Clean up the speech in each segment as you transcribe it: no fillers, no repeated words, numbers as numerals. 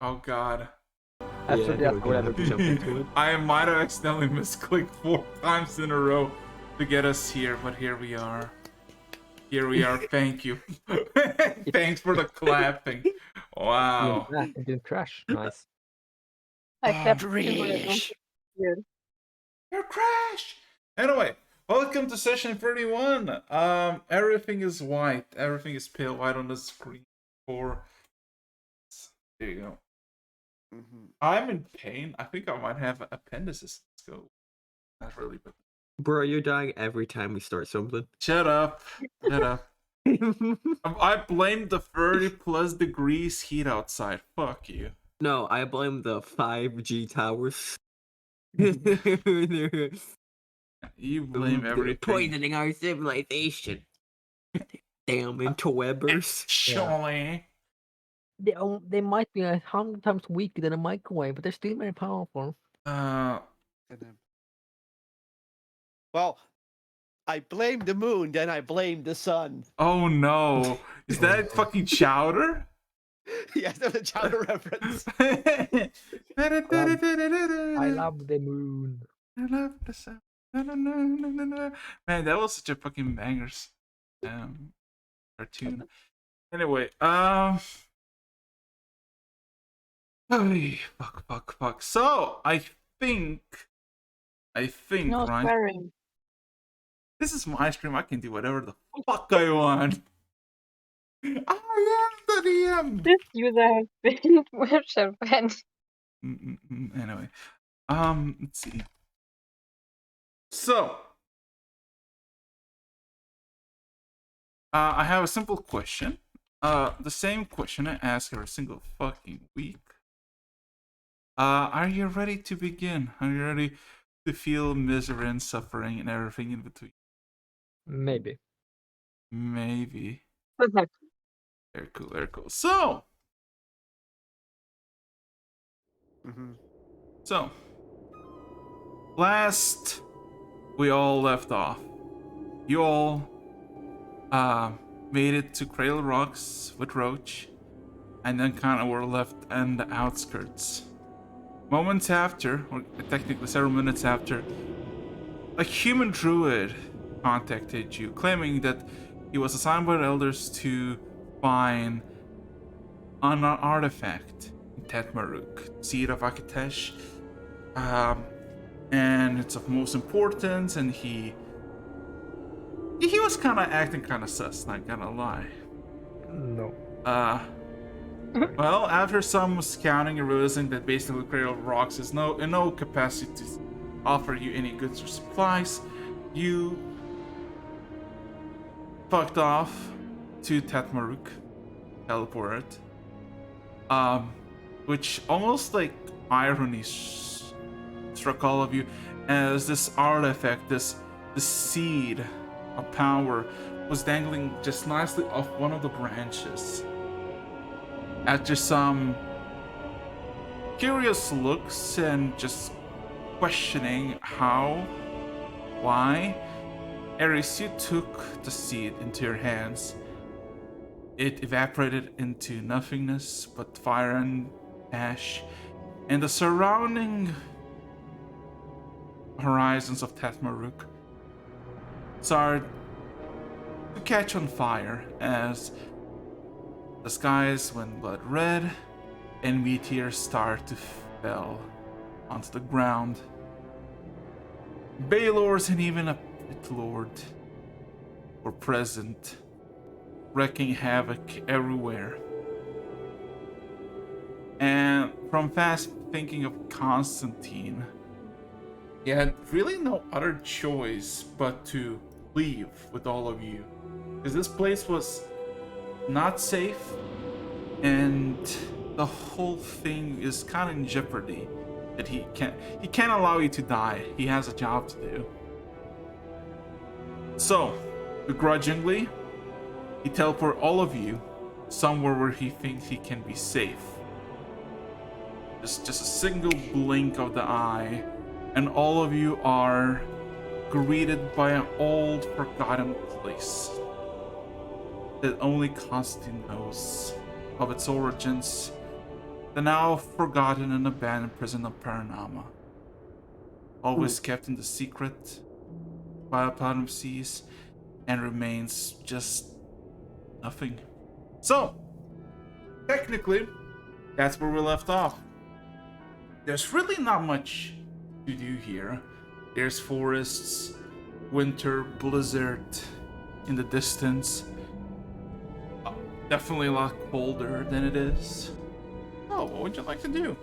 Oh god. After Yeah, that, we're gonna have to jump into it. I might have accidentally misclicked 4 times in a row to get us here, but here we are. Here we are. Thank you. Thanks for the clapping. Wow. Yeah, it didn't crash. Nice. I Oh, kept Trish. Weird. your crash. Anyway, welcome to session 31. Everything is white. Everything is pale white on the screen. There you go. I'm in pain. I think I might have appendicitis. Let's go. Not really, but Bro, you're dying every time we start something. shut up. Shut up. I blame the 30 plus degrees heat outside. Fuck you. No, I blame the 5G towers. You blame They're everything. poisoning our civilization. Damn interwebers. Surely. They might be 100 times weaker than a microwave, but they're still very powerful. Well, I blame the moon, then I blame the sun. Oh no. Is that fucking chowder? Yes, that's a chowder reference. I love the moon. I love the sun. Man, that was such a fucking bangers cartoon. Anyway, fuck. So I think, No right? swearing. This is my stream. I can do whatever the fuck I want. I am the DM. This user has been worship and Anyway, let's see. So, I have a simple question. The same question I ask every single fucking week. Are you ready to begin? Are you ready to feel misery and suffering and everything in between? Maybe. Maybe. okay. Very cool, very cool. So, last we all left off, you all made it to Cradle Rocks with Roach, and then kind of were left in the outskirts. Moments after, or technically several minutes after, a human druid contacted you, claiming that he was assigned by the elders to find an artifact in Tetmaruk, seed of Akitesh, and it's of most importance, and he was kind of acting kind of sus, not gonna lie. No. Well, after some scouting and realizing that basically Cradle of Rocks is in no capacity to offer you any goods or supplies, you fucked off to Tatmaruk, teleported. Which almost like irony struck all of you as this artifact, this seed of power, was dangling just nicely off one of the branches. After some curious looks and just questioning how, why, Ares, you took the seed into your hands. It evaporated into nothingness but fire and ash, and the surrounding horizons of Tatmaruk started to catch on fire as the skies went blood red and meteors started to fall onto the ground. Baylords and even a pit lord were present, wreaking havoc everywhere. And from fast thinking of Constantine, he had really no other choice but to leave with all of you, because this place was not safe and the whole thing is kind of in jeopardy. That he can't allow you to die. He has a job to do. So, begrudgingly, he teleported all of you somewhere where he thinks he can be safe. Just a single blink of the eye, and all of you are greeted by an old, forgotten place that only Constantine knows of its origins The now forgotten and abandoned prison of Paranama. Always kept in the secret by Platinum Seas and remains just nothing. So, technically, that's where we left off. There's really not much to do here. There's forests, winter, blizzard in the distance. Definitely a lot colder than it is. Oh, what would you like to do?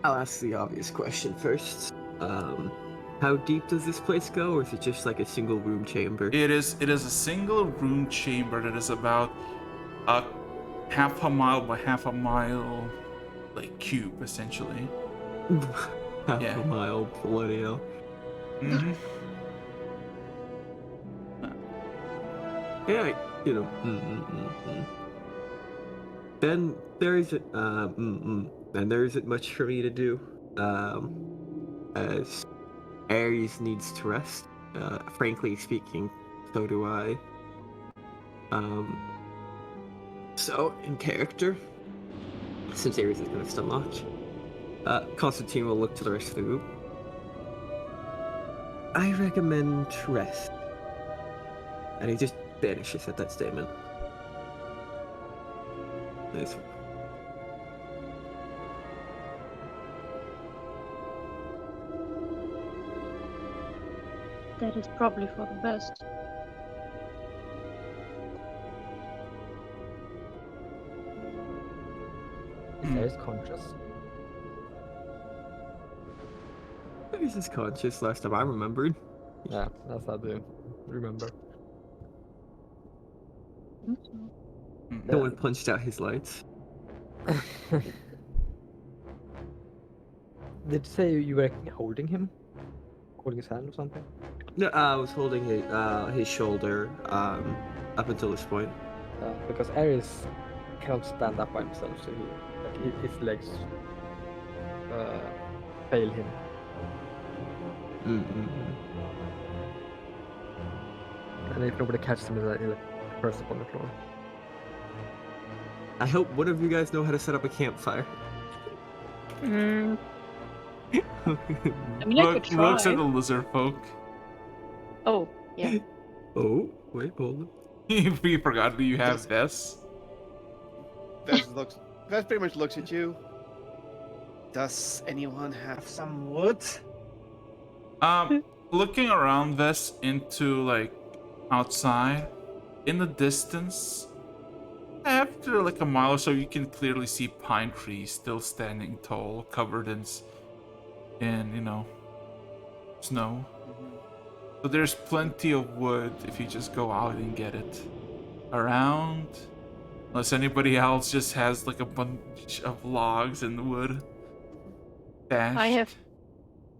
I'll ask the obvious question first. How deep does this place go, or is it just like a single room chamber? It is a single room chamber that is about a half a mile by half a mile, like cube essentially. Half Yeah. a mile, bloody hell. Mm-hmm. Yeah, you know. Then there isn't then there isn't much for me to do. As Ares needs to rest. Frankly speaking, so do I. So in character, since Ares is gonna stun lock, Constantine will look to the rest of the group. I recommend rest. And he just vanishes at that statement. Nice. That is probably for the best. Ares conscious. Ares is conscious last time I remembered. Yeah, that's how I do remember. No one punched out his lights. Did you say you were holding him? Holding his hand or something? No, I was holding his shoulder up until this point. Because Ares cannot stand up by himself, so his legs fail him. And if nobody catches him, he'll like press up on the floor. I hope one of you guys know how to set up a campfire. I mean, I could try. Looks at the lizard folk. Oh, yeah. Oh, wait, hold on. You forgot that you have this. Vez pretty much looks at you. Does anyone have some wood? Looking around this into like outside, in the distance, after like a mile or so, you can clearly see pine trees still standing tall, covered in snow. So there's plenty of wood if you just go out and get it. Around, unless anybody else just has like a bunch of logs and wood. Stashed.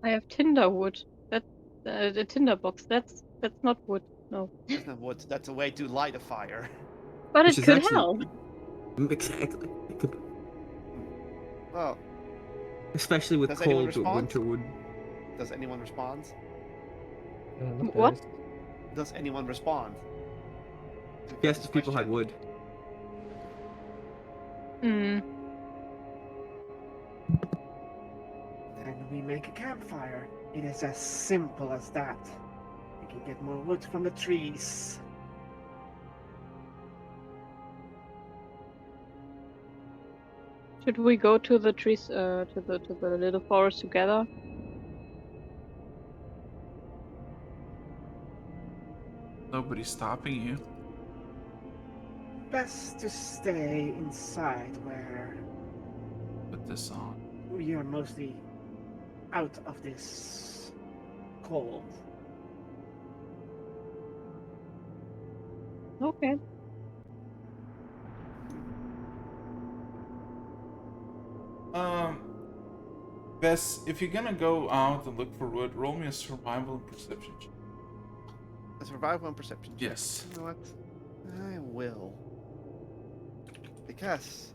I have tinder wood. That's the tinder box. That's not wood. No. That's not wood. That's a way to light a fire. But Which it is could actually- help. Exactly. It could, Well, especially with Does anyone cold respond? winter wood. does anyone respond? Not What? Ares. Does anyone respond? Yes, if people had wood. Hmm. Then we make a campfire. It is as simple as that. We can get more wood from the trees. Should we go to the trees, to the little forest together? Nobody's stopping you. Best to stay inside where Put this on. we are mostly out of this cold. Okay. Bess, if you're gonna go out and look for wood, roll me a survival and perception check. A survival and perception check. Yes. You know what? I will. Because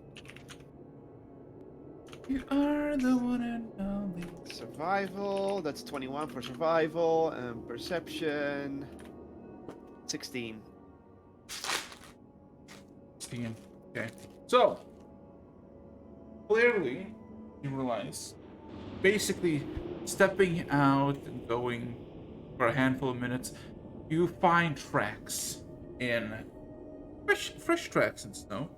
You are the one and only. survival, that's 21 for survival, and perception. 16. 16. Okay. So, clearly, you realize, basically, stepping out and going for a handful of minutes, you find tracks in fresh tracks in snow.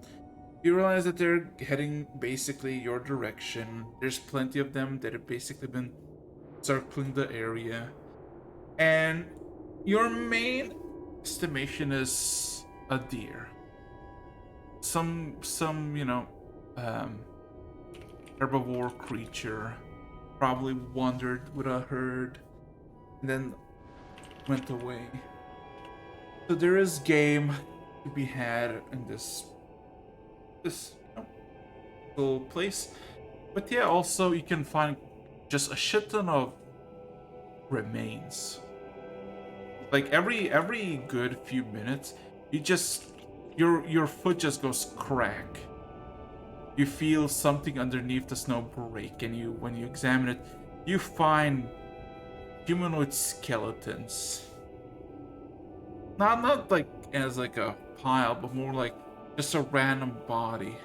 You realize that they're heading basically your direction. There's plenty of them that have basically been circling the area. And your main estimation is a deer. Some um, herbivore creature probably wandered with a herd and then went away. So there is game to be had in this little place. But yeah, also you can find just a shit ton of remains. Like every good few minutes, your foot just goes crack. You feel something underneath the snow break, and when you examine it, you find humanoid skeletons. Not like as like a pile, but more like just a random body.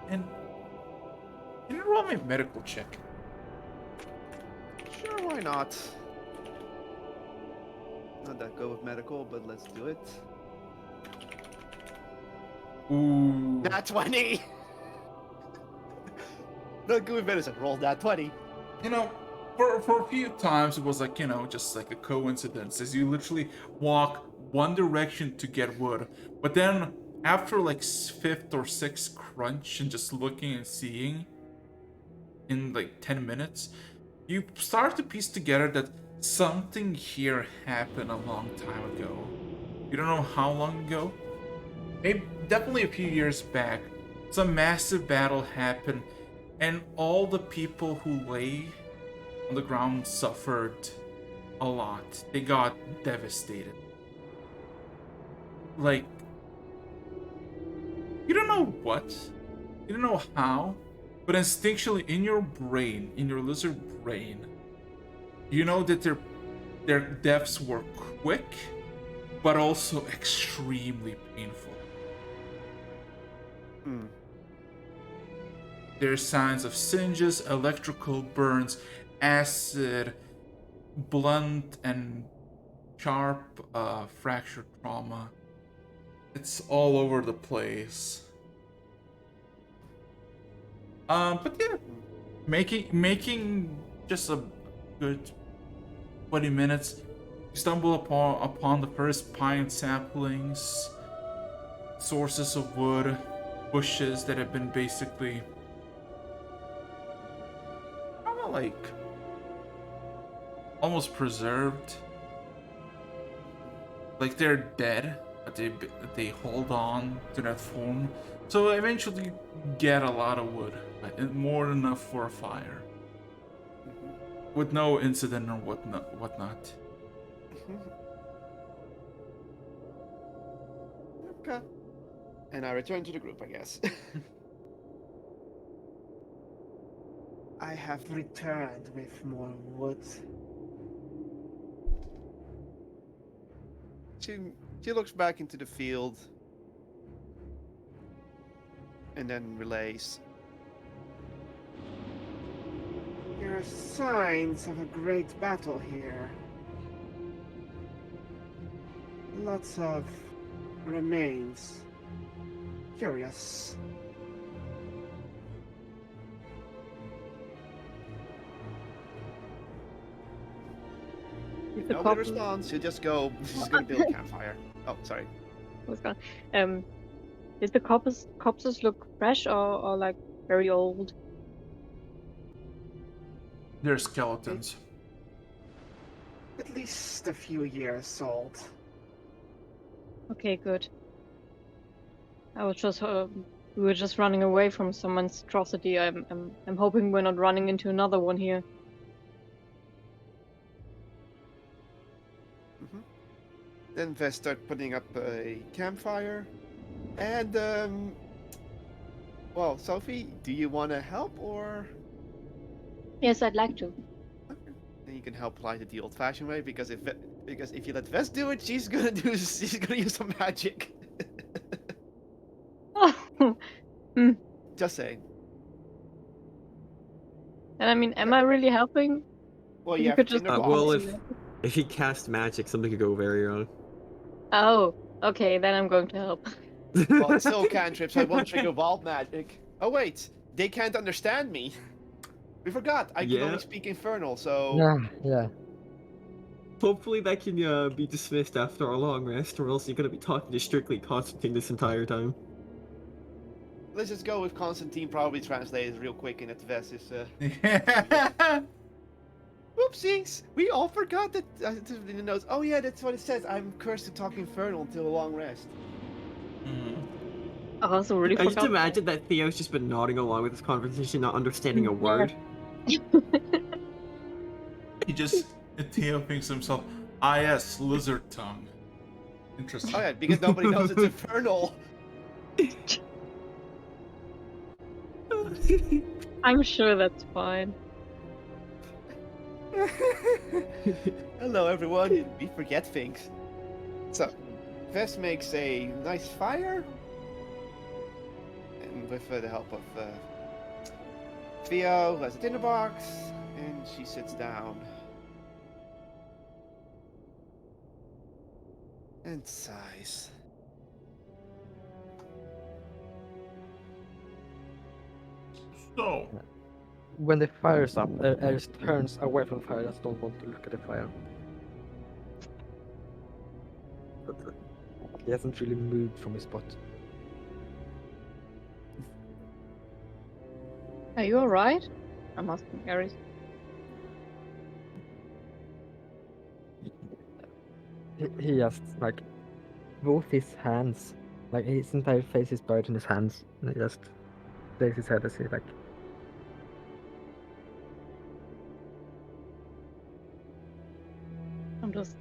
And can you roll me a medical check? Sure, why not? Not that good with medical, but let's do it. Ooh. Nat 20! Not good with medicine. Roll that 20. You know, for a few times it was like, just like a coincidence, as you literally walk one direction to get wood, but then after like fifth or sixth crunch and just looking and seeing in like 10 minutes, you start to piece together that something here happened a long time ago. You don't know how long ago. Maybe definitely a few years back. Some massive battle happened, and all the people who lay on the ground suffered a lot. They got devastated. Like, you don't know what, you don't know how, but instinctually in your brain, in your lizard brain, you know that their deaths were quick, but also extremely painful. There's signs of singes, electrical burns, acid, blunt and sharp fracture trauma. It's all over the place. But yeah, making just a good 20 minutes. You stumble upon the first pine saplings, sources of wood, bushes that have been basically kind of like almost preserved. Like they're dead, but they hold on to that form. So eventually get a lot of wood, more than enough for a fire, with no incident or whatnot. Okay. And I return to the group, I guess. I have returned with more wood. She looks back into the field and then relays. There are signs of a great battle here. Lots of remains. Curious. Is the Nobody corpse responds. She'll just go. She's gonna build a campfire. Oh, sorry. was gone? Did the corpses look fresh or like very old? They're skeletons. At least a few years old. Okay, good. I was just we were just running away from some monstrosity. I'm hoping we're not running into another one here. Then Vest start putting up a campfire, and well, Sophie, do you want to help or? Yes, I'd like to. then you can help light it the old-fashioned way. Because if you let Vess do it, she's gonna use some magic. Hmm. Just saying. And I mean, am I really helping? Well, You you have could just tinderbox. Well, walk if he casts magic, something could go very wrong. Oh, okay, then I'm going to help. Well, it's still cantrips. I won't trigger wild magic. Oh wait, they can't understand me. We forgot. I can Yeah. only speak infernal, so Yeah. Hopefully that can be dismissed after our long rest, or else you're gonna be talking to strictly Constantine this entire time. let's just go with Constantine. Probably translated real quick, and that Vess is. Whoopsies! We all forgot that in the notes. Oh yeah, that's what it says. I'm cursed to talk infernal until a long rest. I also really I just forgot. imagine that Theo's just been nodding along with this conversation, not understanding a Yeah. word. Theo thinks to himself, ah yes, lizard tongue. Interesting. Oh yeah, because nobody knows it's infernal. I'm sure that's fine. Hello everyone. We forget things. So, Vess makes a nice fire, and with the help of Theo, who has a tinderbox, and she sits down and sighs. So, When the fire's up, Eris turns away from the fire. I just don't want to look at the fire. He hasn't really moved from his spot. Are you alright? I'm asking Ares. He just like both his hands, like his entire face is buried in his hands, and he just lays his head as he like. I'm just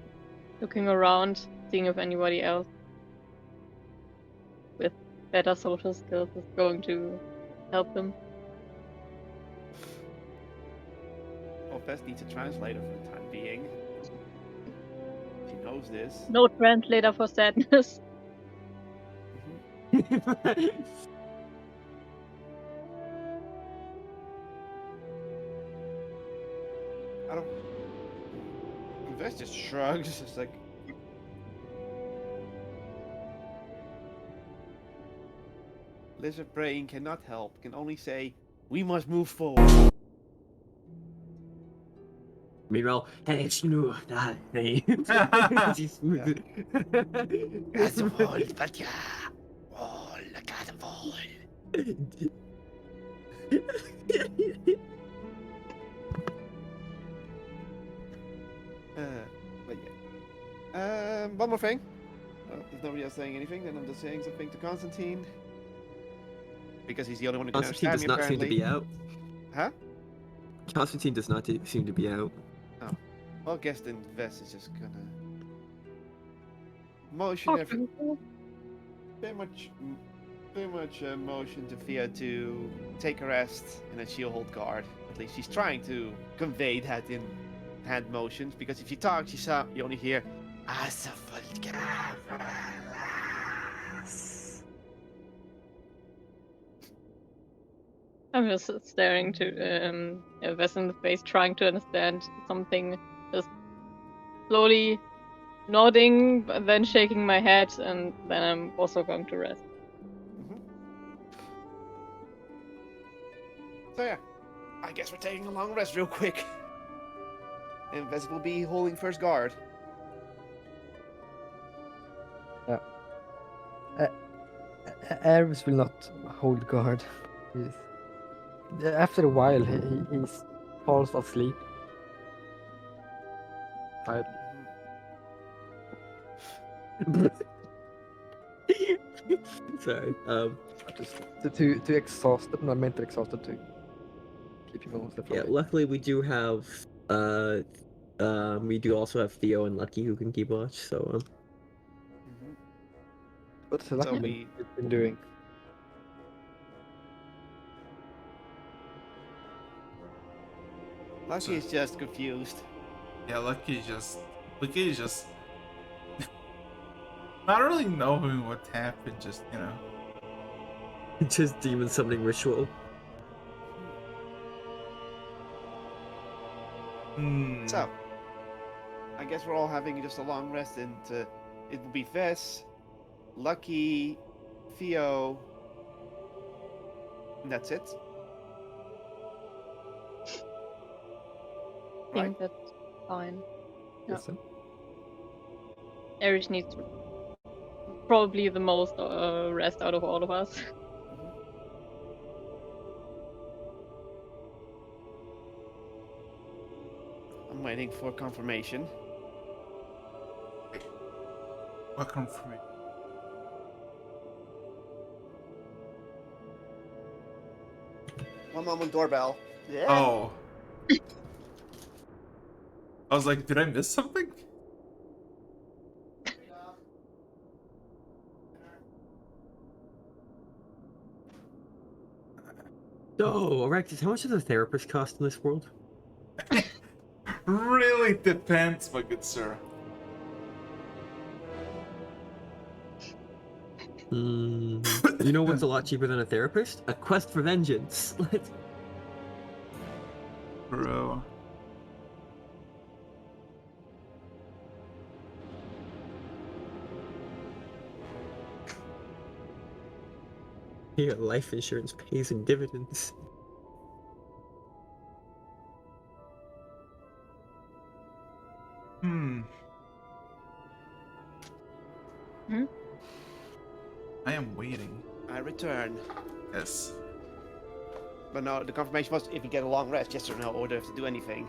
looking around, seeing if anybody else with better social skills is going to help him. Well, Vess needs a translator for the time being. She knows this. No translator for sadness. I don't. Vess just shrugs. It's like. Lizard Brain cannot help. Can only say, "We must move forward." Meanwhile, hey, it's new. Hey. That's a wall, but yeah. Wall, look at the wall. But yeah. One more thing. If nobody else saying anything, then I'm just saying something to Constantine. Because he's the only one who can Constantine understand does me, not seem to be out. Huh? Constantine does not seem to be out. Well, I guess then Vess is just gonna motion very much motion to Thea to take a rest, and then she'll hold guard. At least she's trying to convey that in hand motions, because if you talk, you only hear I'm just staring to Wes in the face, trying to understand something, just slowly nodding, but then shaking my head, and then I'm also going to rest. So yeah, I guess we're taking a long rest real quick. And Vess will be holding first guard. Eris will not hold guard. After a while, he falls asleep. Tired. Sorry. Just too exhausted, not mentally exhausted to keep him on the Yeah, luckily we do have we do also have Theo and Lucky who can keep watch, so What's So Lucky been doing? Lucky is just confused. Yeah, Lucky just not really knowing what happened, just, you know. Just demon summoning ritual. So, I guess we're all having just a long rest, and it will be Vess, Lucky, Theo, and that's it. I Right? think that's fine. Yeah. Yes, sir. Erich needs probably the most rest out of all of us. I'm waiting for confirmation. Welcome for me. One moment, doorbell. Yeah. Oh. I was like, did I miss something? So, Alexis, how much does a therapist cost in this world? Really depends, my good sir. You know what's a lot cheaper than a therapist? A quest for vengeance. Bro. Yeah, life insurance pays in dividends. Hmm. Hmm? I am waiting. I return. Yes. But no, the confirmation was if you get a long rest, yes or no, or do you have to do anything.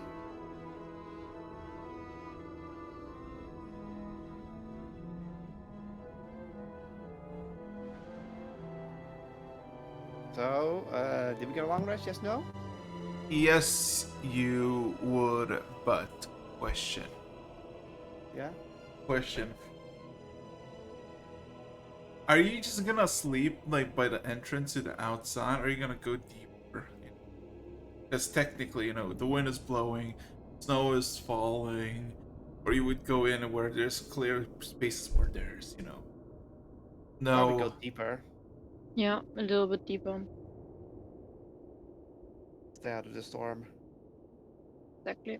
So, did we get a long rest? Yes, no? Yes, you would, but question. Yeah? Question. Are you just gonna sleep like by the entrance to the outside, or are you gonna go deeper? Because technically, you know, the wind is blowing, snow is falling, or you would go in where there's clear spaces where there's, you know. Probably No. go deeper. Yeah, a little bit deeper. Stay out of the storm. Exactly.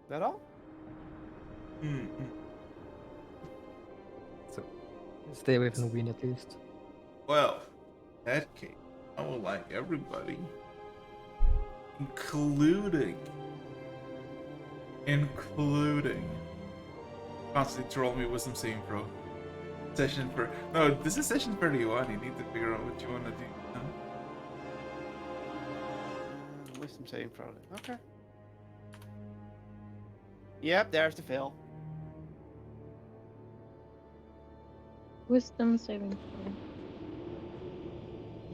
That all? Mm-mm. So stay away from the wind at least. Well, in that case, I would like everybody, including constantly troll me with some saving throw. Session for no, this is session 31. You need to figure out what you want to do. No? Wisdom saving throw. Okay. Yep, there's the fail. Wisdom saving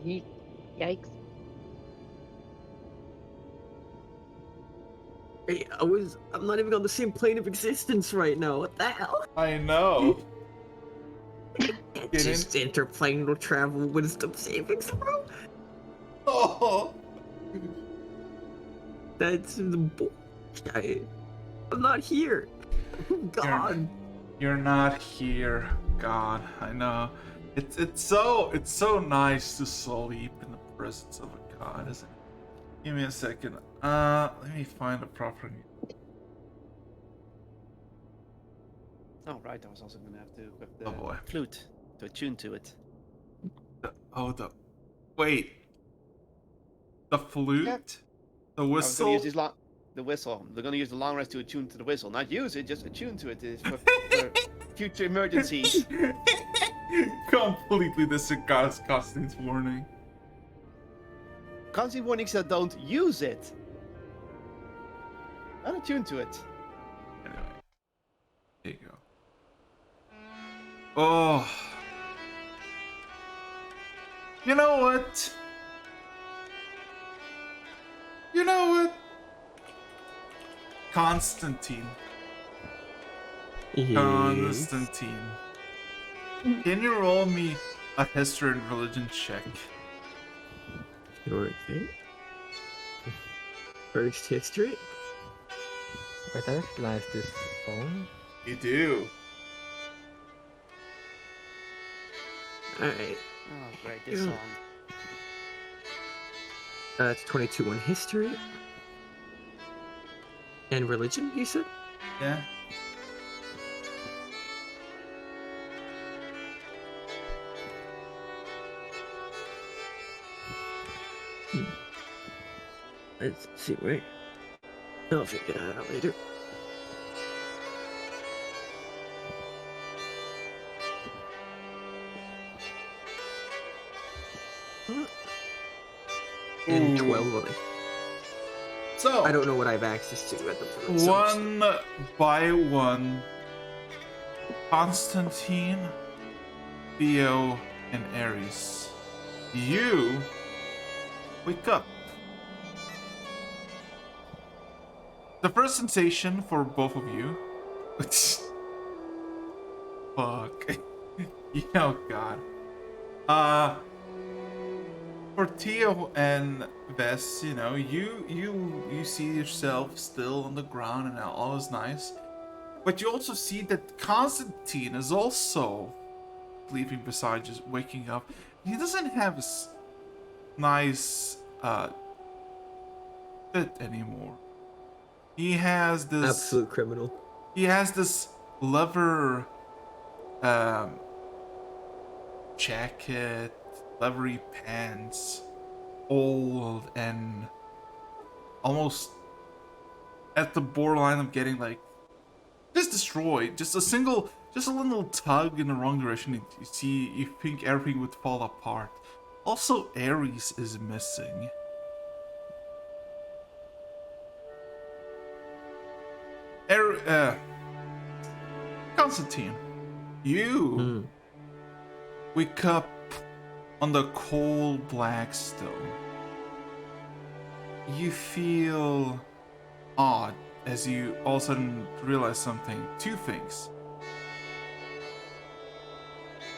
throw. Yikes. Hey, I'm not even on the same plane of existence right now. What the hell? I know. It's just interplanar travel wisdom saving throw. Oh. That's the I'm not here. God. You're not here. God, I know. It's so nice to sleep in the presence of a god, isn't it? Give me a second. Let me find a proper. Oh, right. I was also going to have to equip the Oh boy. flute to attune to it. Wait. The flute? Yep. The I was going whistle? to use the whistle. They're going to use the long rest to attune to the whistle. Not use it, just attune to it. It's for future emergencies. Completely disregards Costine's warning. Constant warnings that don't use it. Don't attune to it. Anyway. There you go. Oh. You know what? Constantine. Constantine. Can you roll me a history and religion check? Okay. First history. Wait, I recognize this song. You do. Alright. Oh, great, this song. It's 22 on history. And religion, you said? Yeah. Let's see, wait. I'll figure that out later. And Ooh. 12 on it. So I don't know what I have access to at the moment. so it's- one by one, Constantine, Theo, and Ares, you wake up. The first sensation for both of you. Fuck. Oh god. For Theo and Vess, you know, you see yourself still on the ground and all is nice. But you also see that Constantine is also sleeping beside you, waking up. He doesn't have his nice fit anymore. He has this Absolute criminal. he has this leather jacket, leathery pants, old and almost at the borderline of getting like just destroyed. Just a little tug in the wrong direction. You think everything would fall apart. Also, Ares is missing. Constantine, you wake up on the cold black stone. You feel odd as you all of a sudden realize something. Two things.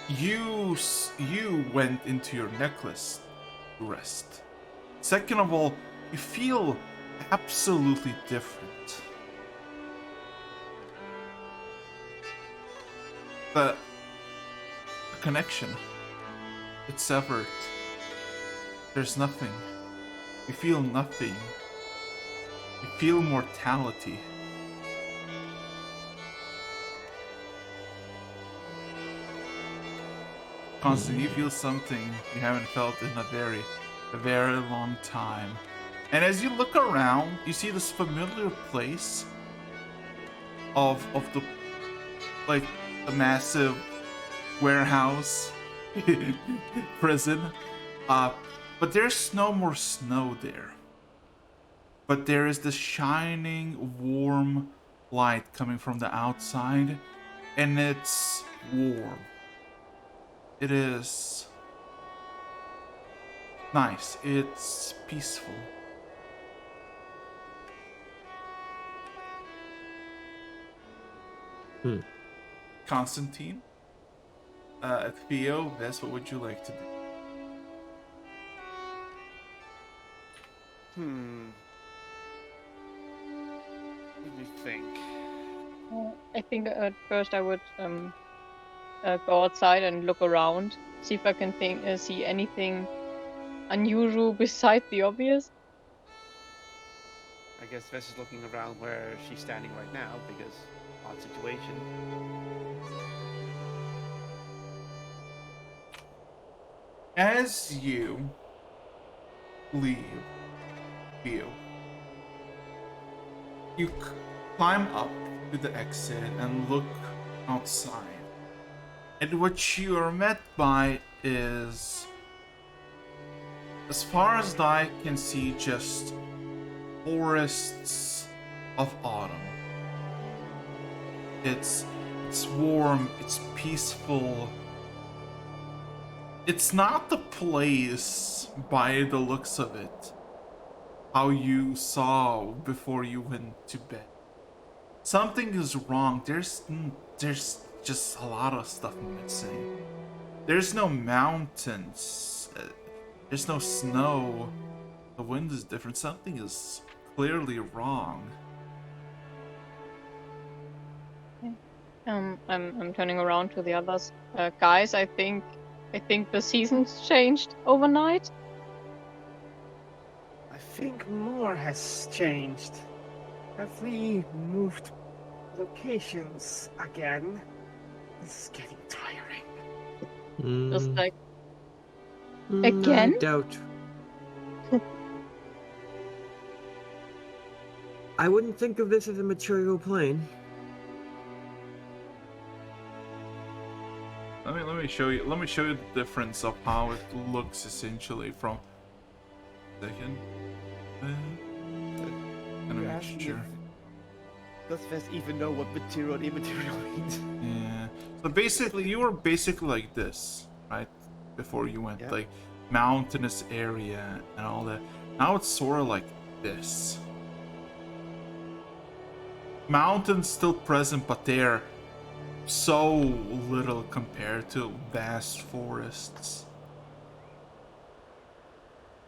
You went into your necklace to rest. Second of all, you feel absolutely different. The connection, it's severed. There's nothing. You feel nothing. You feel mortality. Constantly, you feel something you haven't felt in a very long time. And as you look around, you see this familiar place of the like a massive warehouse prison. But there's no more snow there. But there is this shining, warm light coming from the outside, and it's warm. It is nice. It's peaceful. Constantine, Theo, Vess, what would you like to do? Let me think. I think at first I would go outside and look around, see if I can see anything unusual beside the obvious. I guess Vess is looking around where she's standing right now because odd situation. As you leave, Theo, you climb up to the exit and look outside. And what you are met by is, as far as the eye can see, just forests of autumn. It's warm, it's peaceful. It's not the place by the looks of it how you saw before you went to bed. Something is wrong. There's just a lot of stuff missing. There's no mountains. There's no snow. The wind is different. Something is clearly wrong. I'm turning around to the others. Guys, I think the seasons changed overnight. I think more has changed. Have we moved locations again? This is getting tiring. Just like I again? doubt. I wouldn't think of this as a material plane. Let me show you. Let me show you the difference of how it looks essentially from. Second. Gonna You're make asking sure. Does Vest even know what material and immaterial means? Yeah. So basically, you were basically like this, right? Before you went Yeah. like mountainous area and all that. Now it's sort of like this. Mountains still present, but they're so little compared to vast forests.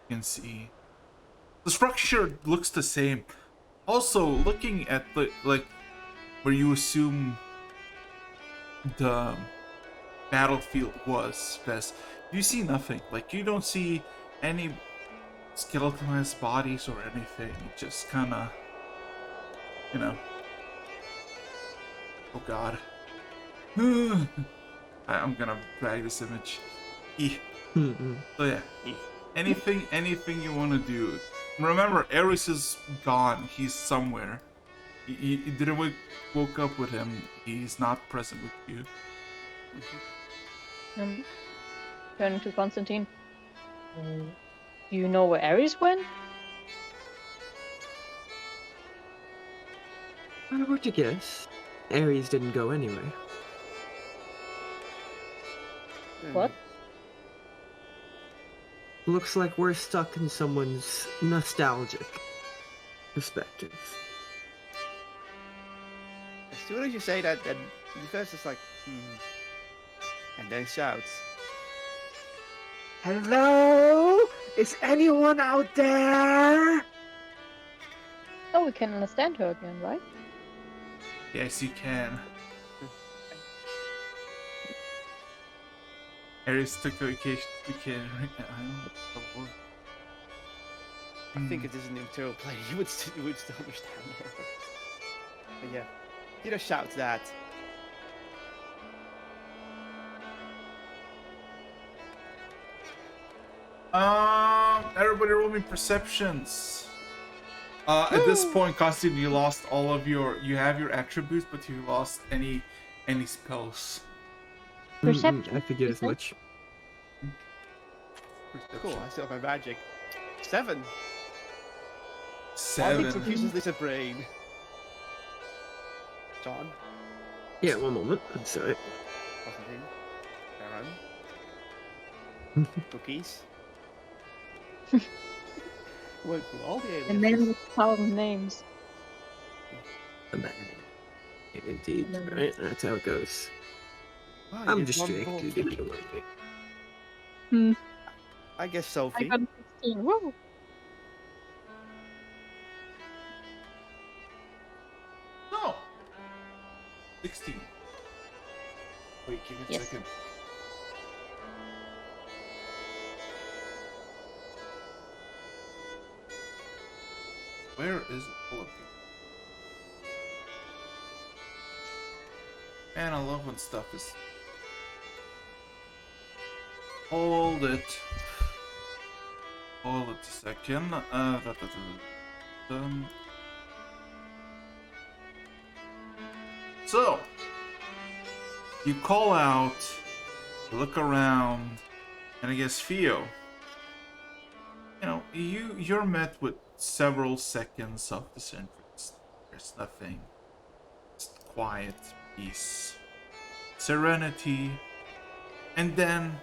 You can see the structure looks the same. Also, looking at the like where you assume the battlefield was best, you see nothing. Like you don't see any skeletonized bodies or anything. Just kind of, you know. Oh God. I'm gonna drag this image. So yeah, anything you want to do. Remember, Ares is gone. He's somewhere. You didn't woke up with him. He's not present with you. Turning to Constantine. Do you know where Ares went? If I were to guess, Ares didn't go anywhere. What? Looks like we're stuck in someone's nostalgic perspective. As soon as you say that, then Vest is like, and then shouts. Hello? Is anyone out there? Oh, we can understand her again, right? Yes, you can. Ares took a vacation. We can. I think it is an immaterial plane. You would still understand her. But yeah, he just shouts that. Everybody roll me perceptions. At this point, Constantine, you lost all of your. You have your attributes, but you lost any spells. Perception, I figured you as think? much. Cool, I still have my magic. 7. Oddly 7. confuses this a brain. John, Yeah, one moment. I'm sorry. Constantine, Aaron, cookies. Went through all the aliases. And then with 1,000 names. Indeed, right? That's how it goes. Wow, I'm you get one distracted. vote. If you like me. I guess I Sophie. got 16. Woo! No. 16. Wait, give me a Yes. second. Where is it? Oh, okay. Man, I love when stuff is. Hold it. Hold it a second. So, you call out, look around, and I guess Theo. You know, you're met with several seconds of disinterest. There's nothing. Just quiet, peace, serenity, and then,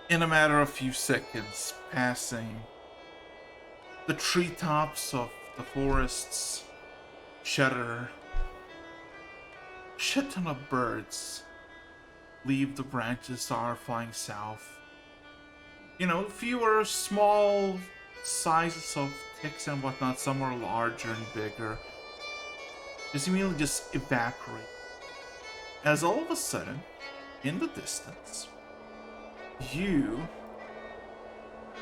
in a matter of few seconds, passing, the treetops of the forests shudder. Shit ton of birds leave the branches, are flying south. you know, fewer small sizes of ticks and whatnot. Some are larger and bigger. Just immediately just evaporate. As all of a sudden, in the distance, you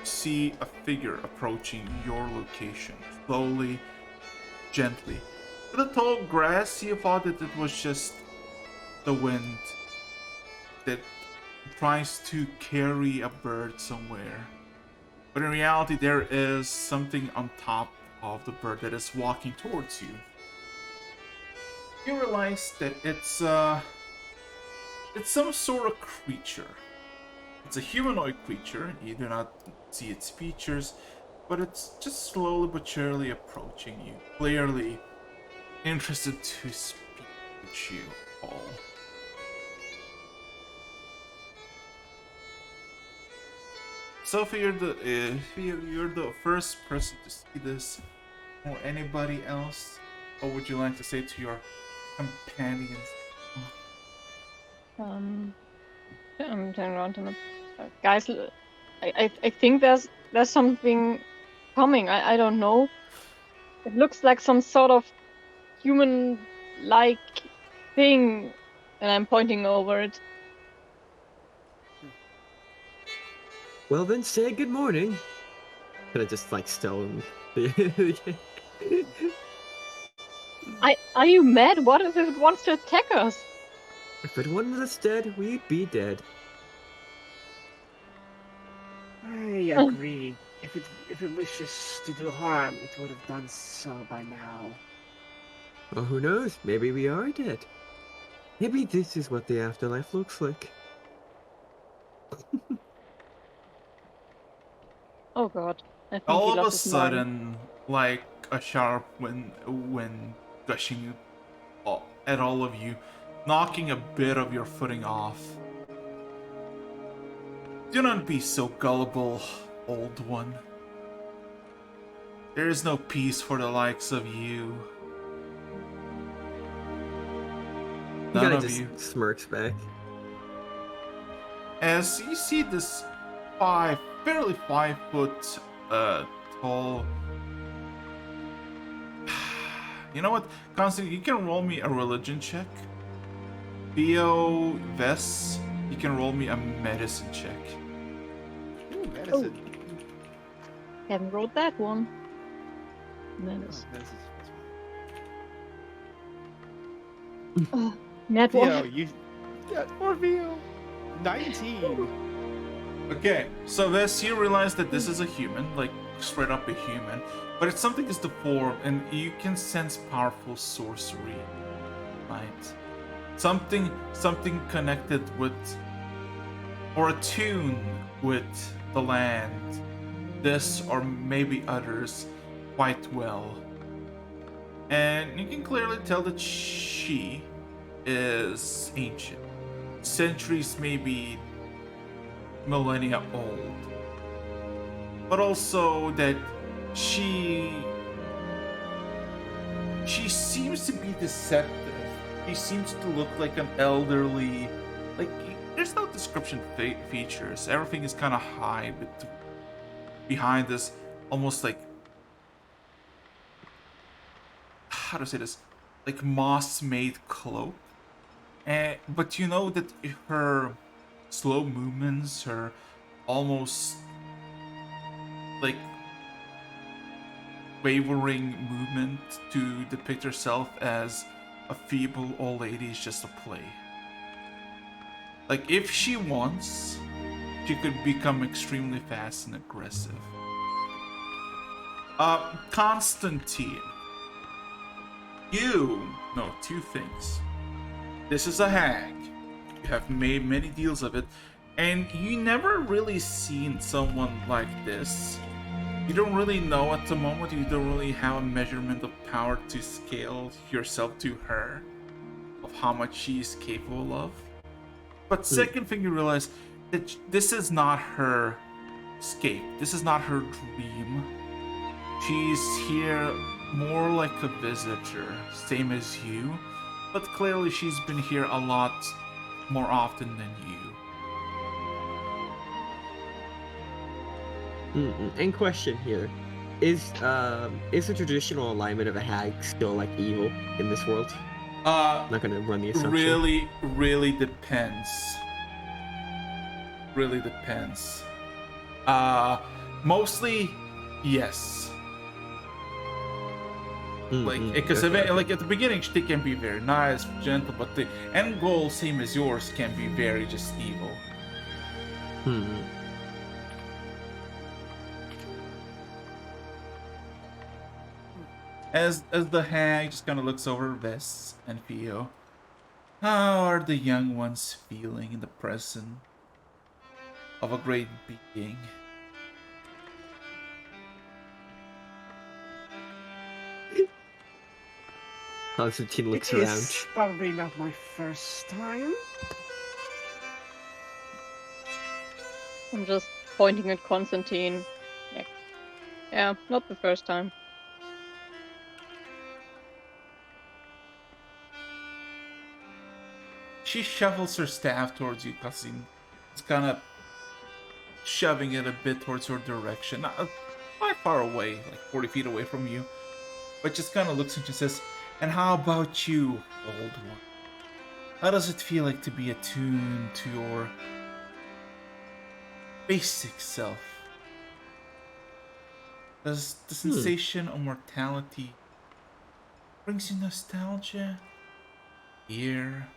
see a figure approaching your location, slowly, gently. In the tall grass, you thought that it was just the wind that tries to carry a bird somewhere. But in reality, there is something on top of the bird that is walking towards you. You realize that it's some sort of creature. It's a humanoid creature. You do not see its features, but it's just slowly but surely approaching you. Clearly interested to speak with you all. Sophie, you're the first person to see this, or anybody else. What would you like to say to your companions? I'm turning around to the guys. I think there's something coming. I don't know. It looks like some sort of human-like thing, and I'm pointing over it. Well, then say good morning. Can I just like stone the? Are you mad? What if it wants to attack us? If it wanted us dead, we'd be dead. I agree. If it wishes to do harm, it would have done so by now. Well, who knows? Maybe we are dead. Maybe this is what the afterlife looks like. Oh god. I think All he of a lost his mind. sudden, like a sharp wind gushing at all of you, knocking a bit of your footing off. Do not be so gullible, old one. There is no peace for the likes of you. He None kinda of just you. smirks back. As you see this barely 5 foot tall. You know what, Constantine, you can roll me a religion check. Theo, Vess, you can roll me a medicine check. Ooh, medicine. Haven't rolled that one. Menace. Net Theo, one. you got more Theo. 19. Okay, so Vess, you realize that this is a human, like straight up a human, but it's something is deformed, and you can sense powerful sorcery, right? Something connected with, or attuned with the land. This or maybe others quite well. And you can clearly tell that she is ancient. Centuries, maybe millennia old. But also that she seems to be deceptive. She seems to look like an elderly, like, there's no description features. Everything is kind of high, but behind this, almost like, how to say this, like moss-made cloak. But you know that her slow movements, her almost like wavering movement to depict herself as a feeble old lady is just a play. Like, if she wants, she could become extremely fast and aggressive. Constantine, you know two things. This is a hag. You have made many deals of it, and you never really seen someone like this. You don't really know at the moment, you don't really have a measurement of power to scale yourself to her, of how much she is capable of. But second thing, you realize that this is not her escape. This is not her dream. She's here more like a visitor, same as you, but clearly she's been here a lot more often than you. And question here. Is the traditional alignment of a hag still like evil in this world? Not gonna run the assumption. Really depends. Really depends. Mostly, yes. Because like at the beginning, they can be very nice, gentle, but the end goal, same as yours, can be very just evil. As the hag just kind of looks over Vess and Theo, how are the young ones feeling in the presence of a great being? Constantine looks It around. is probably not my first time. I'm just pointing at Constantine. Yeah, not the first time. She shovels her staff towards you, Cousin. It's kind of shoving it a bit towards your direction. Not quite far away, like 40 feet away from you. But just kind of looks and she says, "And how about you, old one? How does it feel like to be attuned to your basic self? Does the sensation of mortality brings you nostalgia, fear,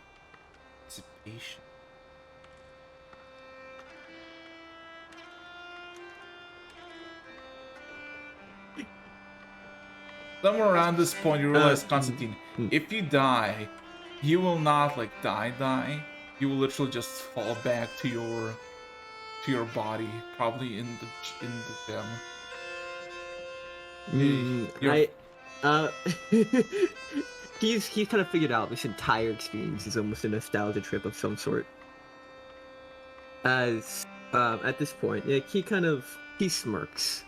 anticipation?" Somewhere around this point, you realize, Constantine, if you die, you will not like die. You will literally just fall back to your body, probably in the gem. He's kind of figured out this entire experience is almost a nostalgia trip of some sort. As at this point, he smirks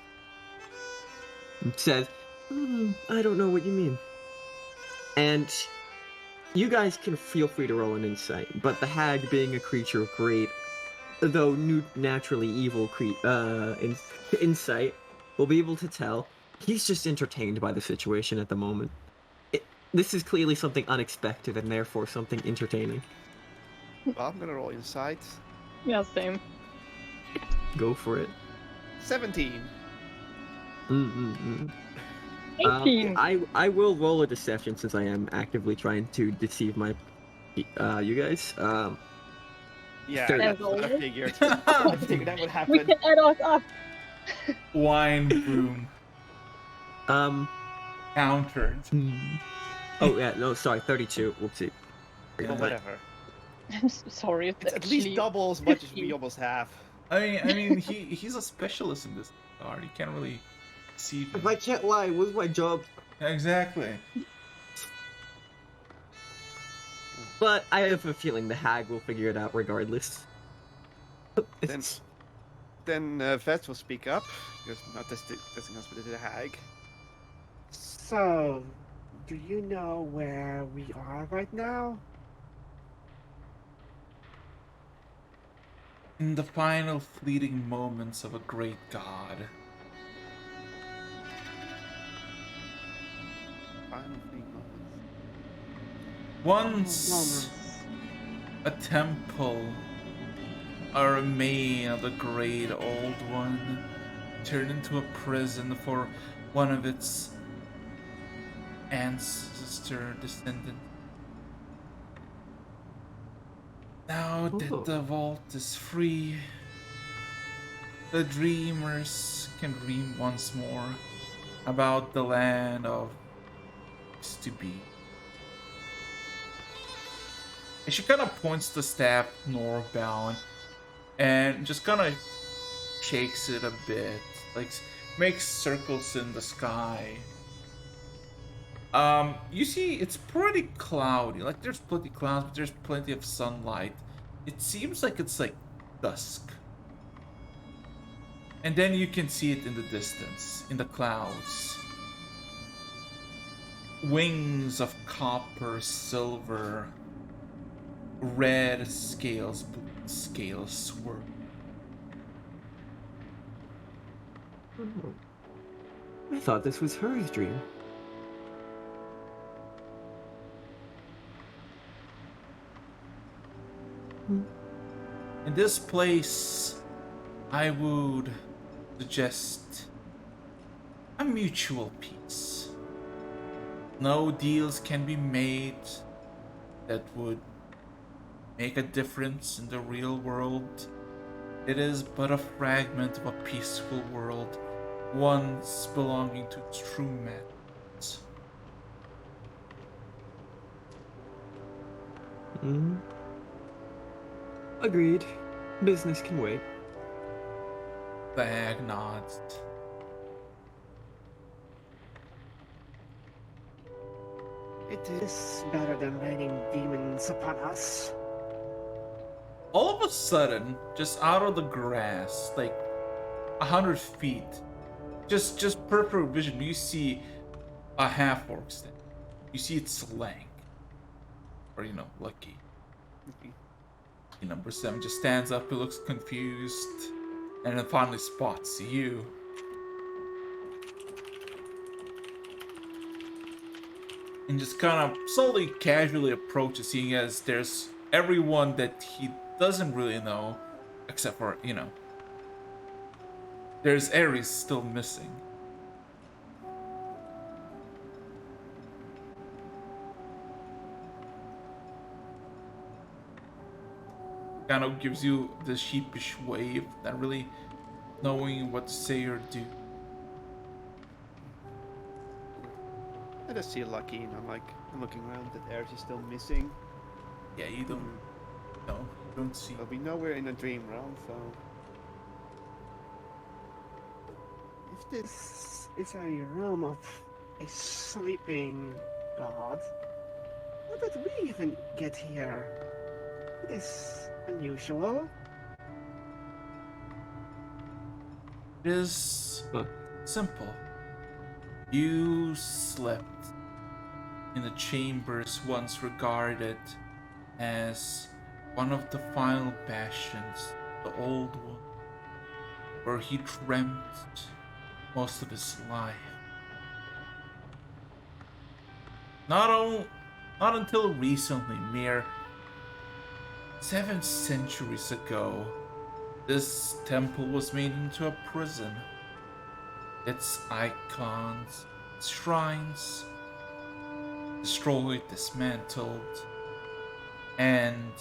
and says, "I don't know what you mean." And you guys can feel free to roll an insight, but the hag, being a creature of great, though naturally evil insight, will be able to tell he's just entertained by the situation at the moment. This is clearly something unexpected and therefore something entertaining. Well, I'm gonna roll insight. Yeah, same. Go for it. 17. 18. I will roll a deception since I am actively trying to deceive my you guys. Yeah, Thirty. that's what I figured. I figured that would We happen. can add us up. Wine broom countered. Oh yeah, no, sorry, 32. Whoopsie. But whatever. I'm so sorry. It's at least actually double as much as we 50. almost have. I mean, he's a specialist in this regard. He can't really see. If I can't lie, what's my job? Exactly. But I have a feeling the hag will figure it out regardless. Then Vets will speak up, because not testing us, but the hag. So, do you know where we are right now? In the final fleeting moments of a great god. Final fleeting moments. Once a temple, a remain of the great old one, turned into a prison for one of its ancestor descendants. Now that the vault is free, the dreamers can dream once more about the land of used to be. And she kind of points the staff northbound and just kind of shakes it a bit, like makes circles in the sky. You see, it's pretty cloudy. Like, there's plenty of clouds, but there's plenty of sunlight. It seems like it's like dusk. And then you can see it in the distance, in the clouds. Wings of copper, silver, red scales, blue scales swirl. Oh, I thought this was her dream. In this place, I would suggest a mutual peace. No deals can be made that would make a difference in the real world. It is but a fragment of a peaceful world, once belonging to true men. Hmm. Agreed. Business can wait. The hag nods. It is better than raining demons upon us. All of a sudden, just out of the grass, like 100 feet, just peripheral vision, you see a half orc stand. You see its Lang, or Lucky. Number 7 just stands up. It looks confused, and then finally spots you. And just kind of slowly, casually approaches, seeing as there's everyone that he doesn't really know, except for, there's Ares still missing. Kind of gives you the sheepish wave, not really knowing what to say or do. I just see Lucky, and I'm looking around that Ares is still missing. Yeah, you don't know. You don't see. But we know we're in a dream realm, so If this is a realm of a sleeping god, how did we even get here? It is unusual. It is Huh. simple. You slept in the chambers once regarded as one of the final bastions, the old one, where he dreamt most of his life. Not until recently, mere 7 centuries ago, this temple was made into a prison. Its icons, its shrines, destroyed, dismantled, and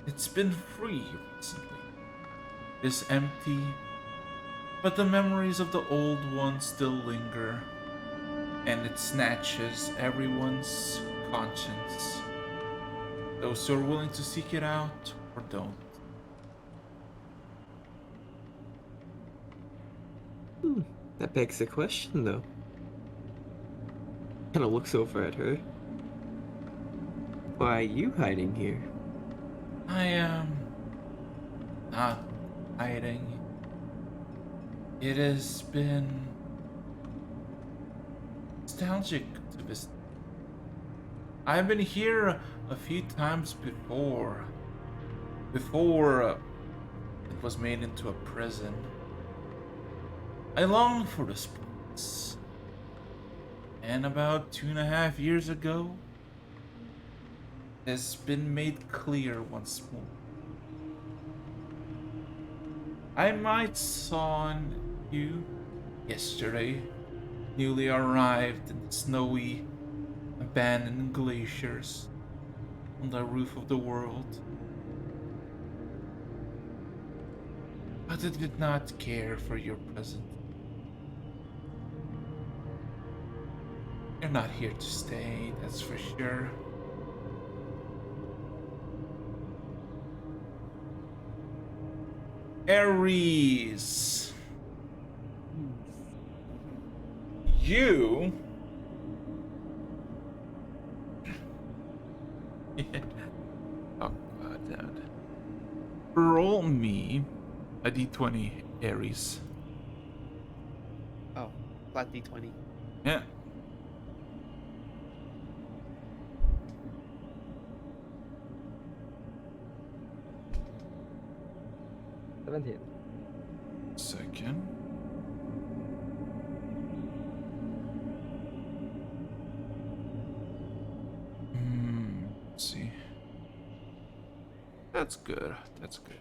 it's been free recently. It's empty, but the memories of the old one still linger, and it snatches everyone's conscience. Those who are willing to seek it out or don't. That begs the question, though. Kind of looks over at her. Why are you hiding here? I am not hiding. It has been nostalgic to visit. I've been here a few times before. Before it was made into a prison. I longed for this place. And about 2.5 years ago, it has been made clear once more. I might saw you yesterday, newly arrived in the snowy, abandoned glaciers on the roof of the world. But I did not care for your presence. You're not here to stay, that's for sure. Ares! You... Oh god, Dad. Roll me a d20, Ares. oh, flat D20. Yeah. 17. Second. Let's see. That's good. That's good.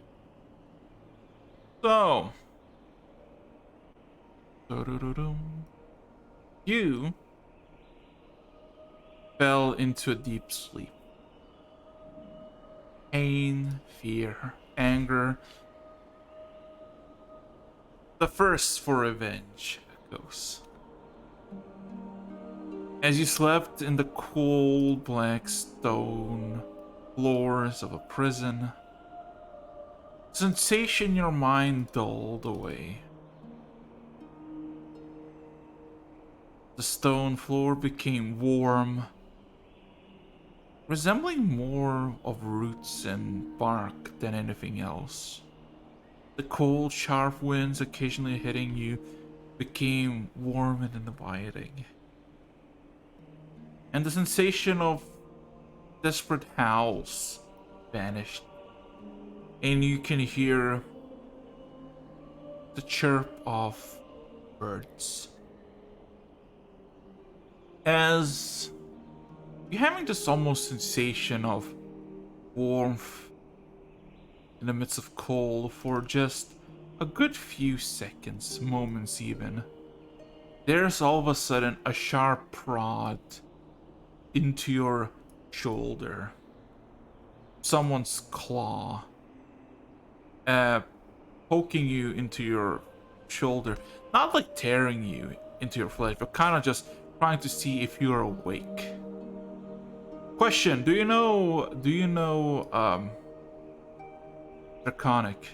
So. Doo-doo-doo-dum. You fell into a deep sleep. Pain, fear, anger. The thirst for revenge echoes. As you slept in the cold black stone floors of a prison, sensation in your mind dulled away. The stone floor became warm, resembling more of roots and bark than anything else. The cold, sharp winds occasionally hitting you became warm and inviting. And the sensation of desperate howls vanished. And you can hear the chirp of birds. As you're having this almost sensation of warmth in the midst of cold for just a good few seconds, moments even, there's all of a sudden a sharp prod into your shoulder. Someone's claw poking you into your shoulder, not like tearing you into your flesh, but kind of just trying to see if you're awake. Question: Do you know Draconic?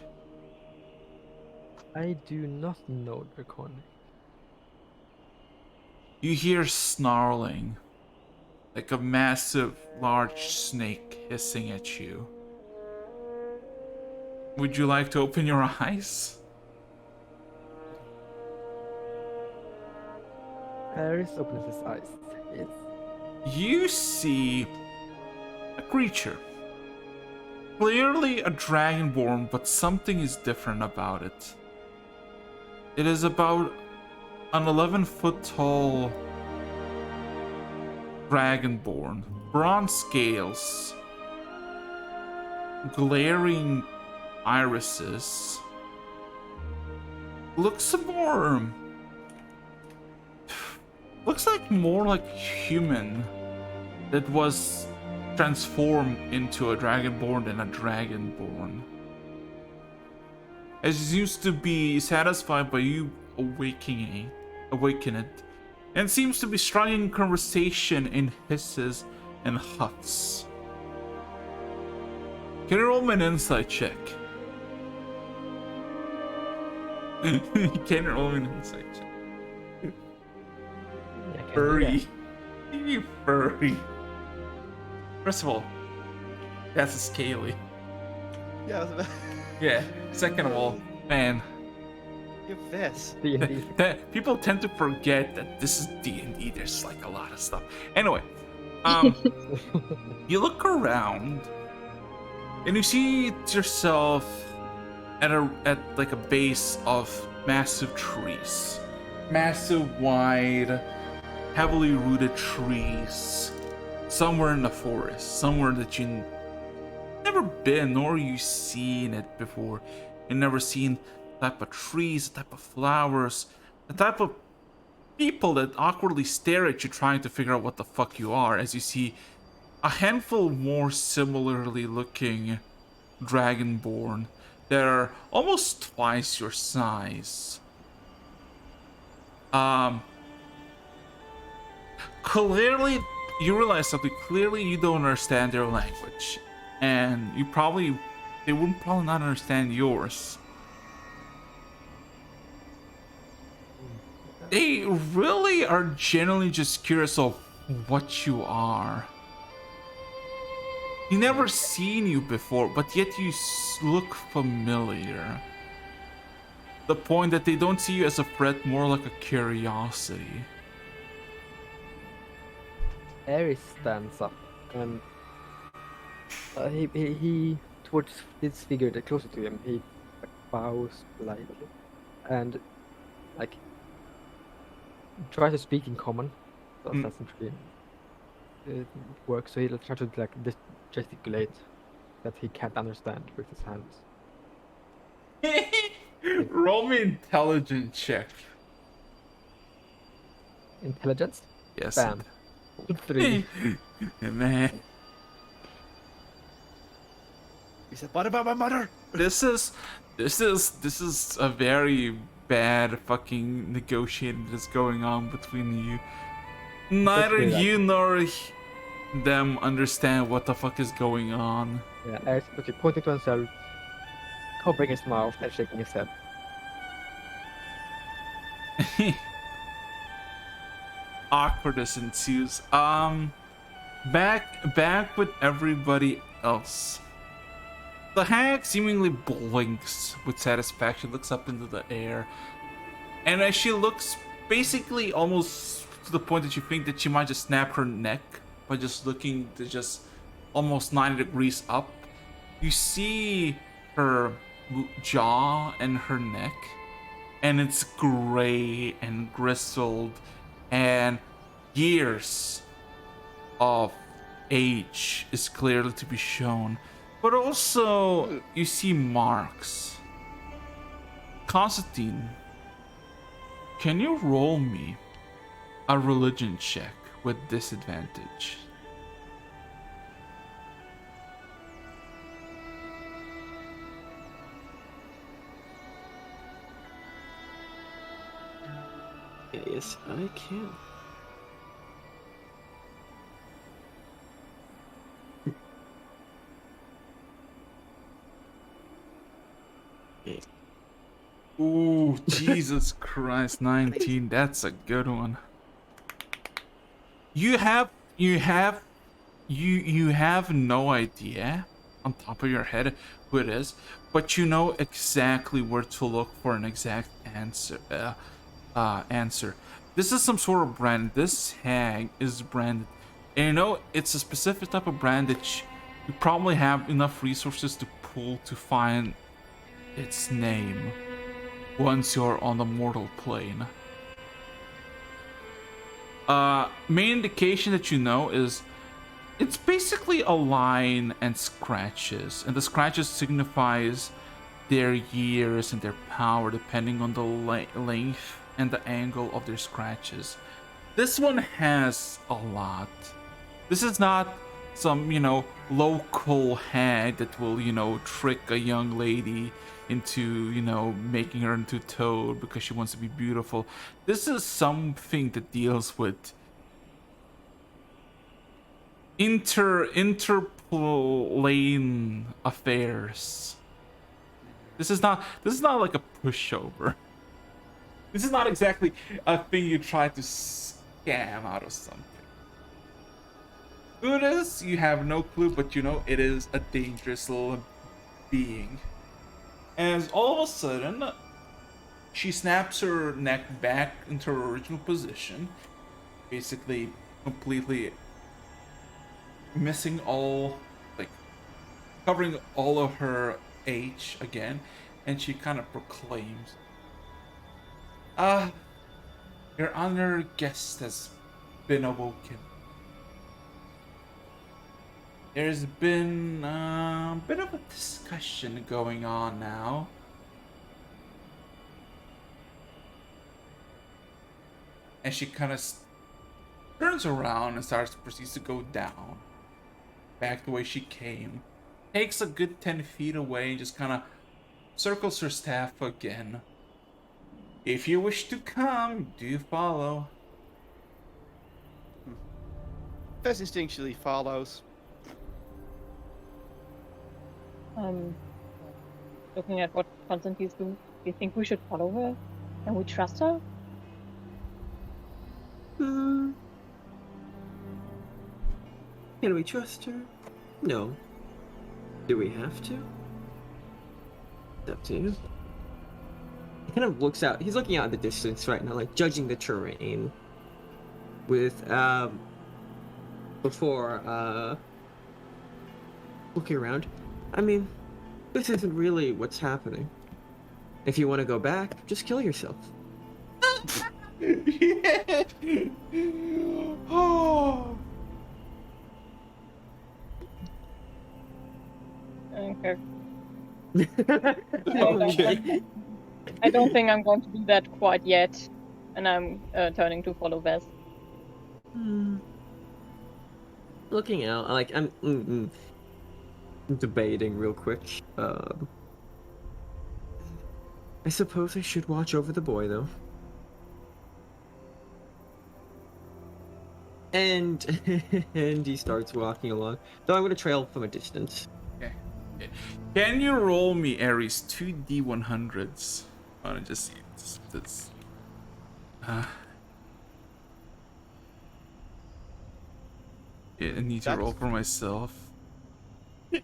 I do not know Draconic. You hear snarling, like a massive, large snake hissing at you. Would you like to open your eyes? Harris opens his eyes. Yes. You see a creature. Clearly a dragonborn, but something is different about it. It is about an 11-foot tall dragonborn. Bronze scales. Glaring irises. Looks like more like human that was transformed into a dragonborn than a dragonborn. As used to be satisfied by you awakening it, and seems to be striking conversation in hisses and huffs. Can you roll me an insight check? Can you roll me an insight check? Yeah, I can do Furry. You furry. First of all, that's a scaly. Yeah, I was about Yeah. Second of all, man, give this. that. D&D. people tend to forget that this is D&D. There's like a lot of stuff. Anyway, you look around and you see yourself at like a base of massive trees, massive, wide, heavily rooted trees, somewhere in the forest, somewhere that you never been nor you seen it before. You never seen the type of trees, the type of flowers, the type of people that awkwardly stare at you trying to figure out what the fuck you are, as you see a handful more similarly looking dragonborn that are almost twice your size. Clearly you realize something. Clearly you don't understand their language, and they wouldn't probably not understand yours. They really are genuinely just curious of what you are. He never seen you before, but yet you look familiar. The point that they don't see you as a threat, more like a curiosity. Ares stands up and he towards this figure that closer to him, he bows politely and like try to speak in common. But Mm. doesn't really work. So he'll try to like gesticulate that he can't understand with his hands. Roll me intelligence check. Intelligence. Yes. Bam. 3. Man, He said, "What about my mother?" this is a very bad fucking negotiating that's going on between you. Neither Basically, like- you nor them understand what the fuck is going on. Yeah, Eric, okay, pointing to himself, covering his mouth and shaking his head. Awkwardness ensues. Back with everybody else. The hag seemingly blinks with satisfaction, looks up into the air, and as she looks, basically almost to the point that you think that she might just snap her neck by just looking to just almost 90 degrees up, you see her jaw and her neck, and it's gray and grizzled, and years of age is clearly to be shown. But also, you see marks. Constantine, can you roll me a religion check with disadvantage? Yes, I can. Ooh, Jesus Christ, 19. That's a good one. You have no idea on top of your head who it is, but you know exactly where to look for an exact answer. Answer. This is some sort of brand. This hag is branded, and you know it's a specific type of brand that you probably have enough resources to pull to find its name once you're on the mortal plane. Main indication that you know is it's basically a line and scratches, and the scratches signifies their years and their power depending on the length and the angle of their scratches. This one has a lot. This is not some, local hag that will, trick a young lady into, making her into Toad because she wants to be beautiful. This is something that deals with interplane affairs. This is not like a pushover. This is not exactly a thing you try to scam out of something. Who it is, you have no clue, but you know it is a dangerous little being. As all of a sudden, she snaps her neck back into her original position, basically completely missing all, like, covering all of her H again, and she kind of proclaims, your honored guest has been awoken. There's been a bit of a discussion going on now. And she kind of turns around and proceeds to go down. Back the way she came. Takes a good 10 feet away and just kind of circles her staff again. If you wish to come, do follow. Fez instinctually follows. Looking at what Constantine's doing, do you think we should follow her? Can we trust her? Can we trust her? No. Do we have to? It's up to you. He kind of looks out. He's looking out in the distance right now, like judging the terrain. With before looking around. I mean, this isn't really what's happening. If you want to go back, just kill yourself. Oh. Okay. Okay. I don't think I'm going to do that quite yet, and I'm turning to follow Vess. Looking out, like I'm debating real quick. I suppose I should watch over the boy though. And and he starts walking along. Though I'm gonna trail from a distance. Okay. Can you roll me, Ares, 2d100s? I want to just see this. Yeah, I need to roll for myself. You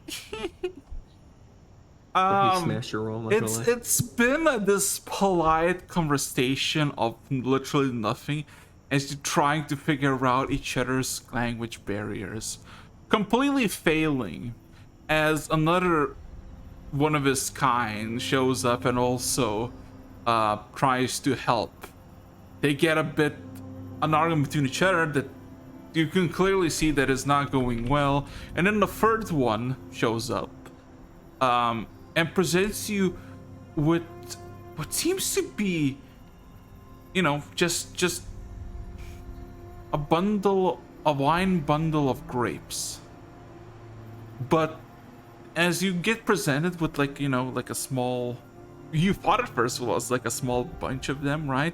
smash your roll, I'm not gonna lie. It's been this polite conversation of literally nothing as you're trying to figure out each other's language barriers, completely failing as another one of his kind shows up and also tries to help. They get an argument between each other that you can clearly see that is not going well, and then the third one shows up and presents you with what seems to be, just a wine bundle of grapes. But as you get presented with like a small, you thought at first was like a small bunch of them, right?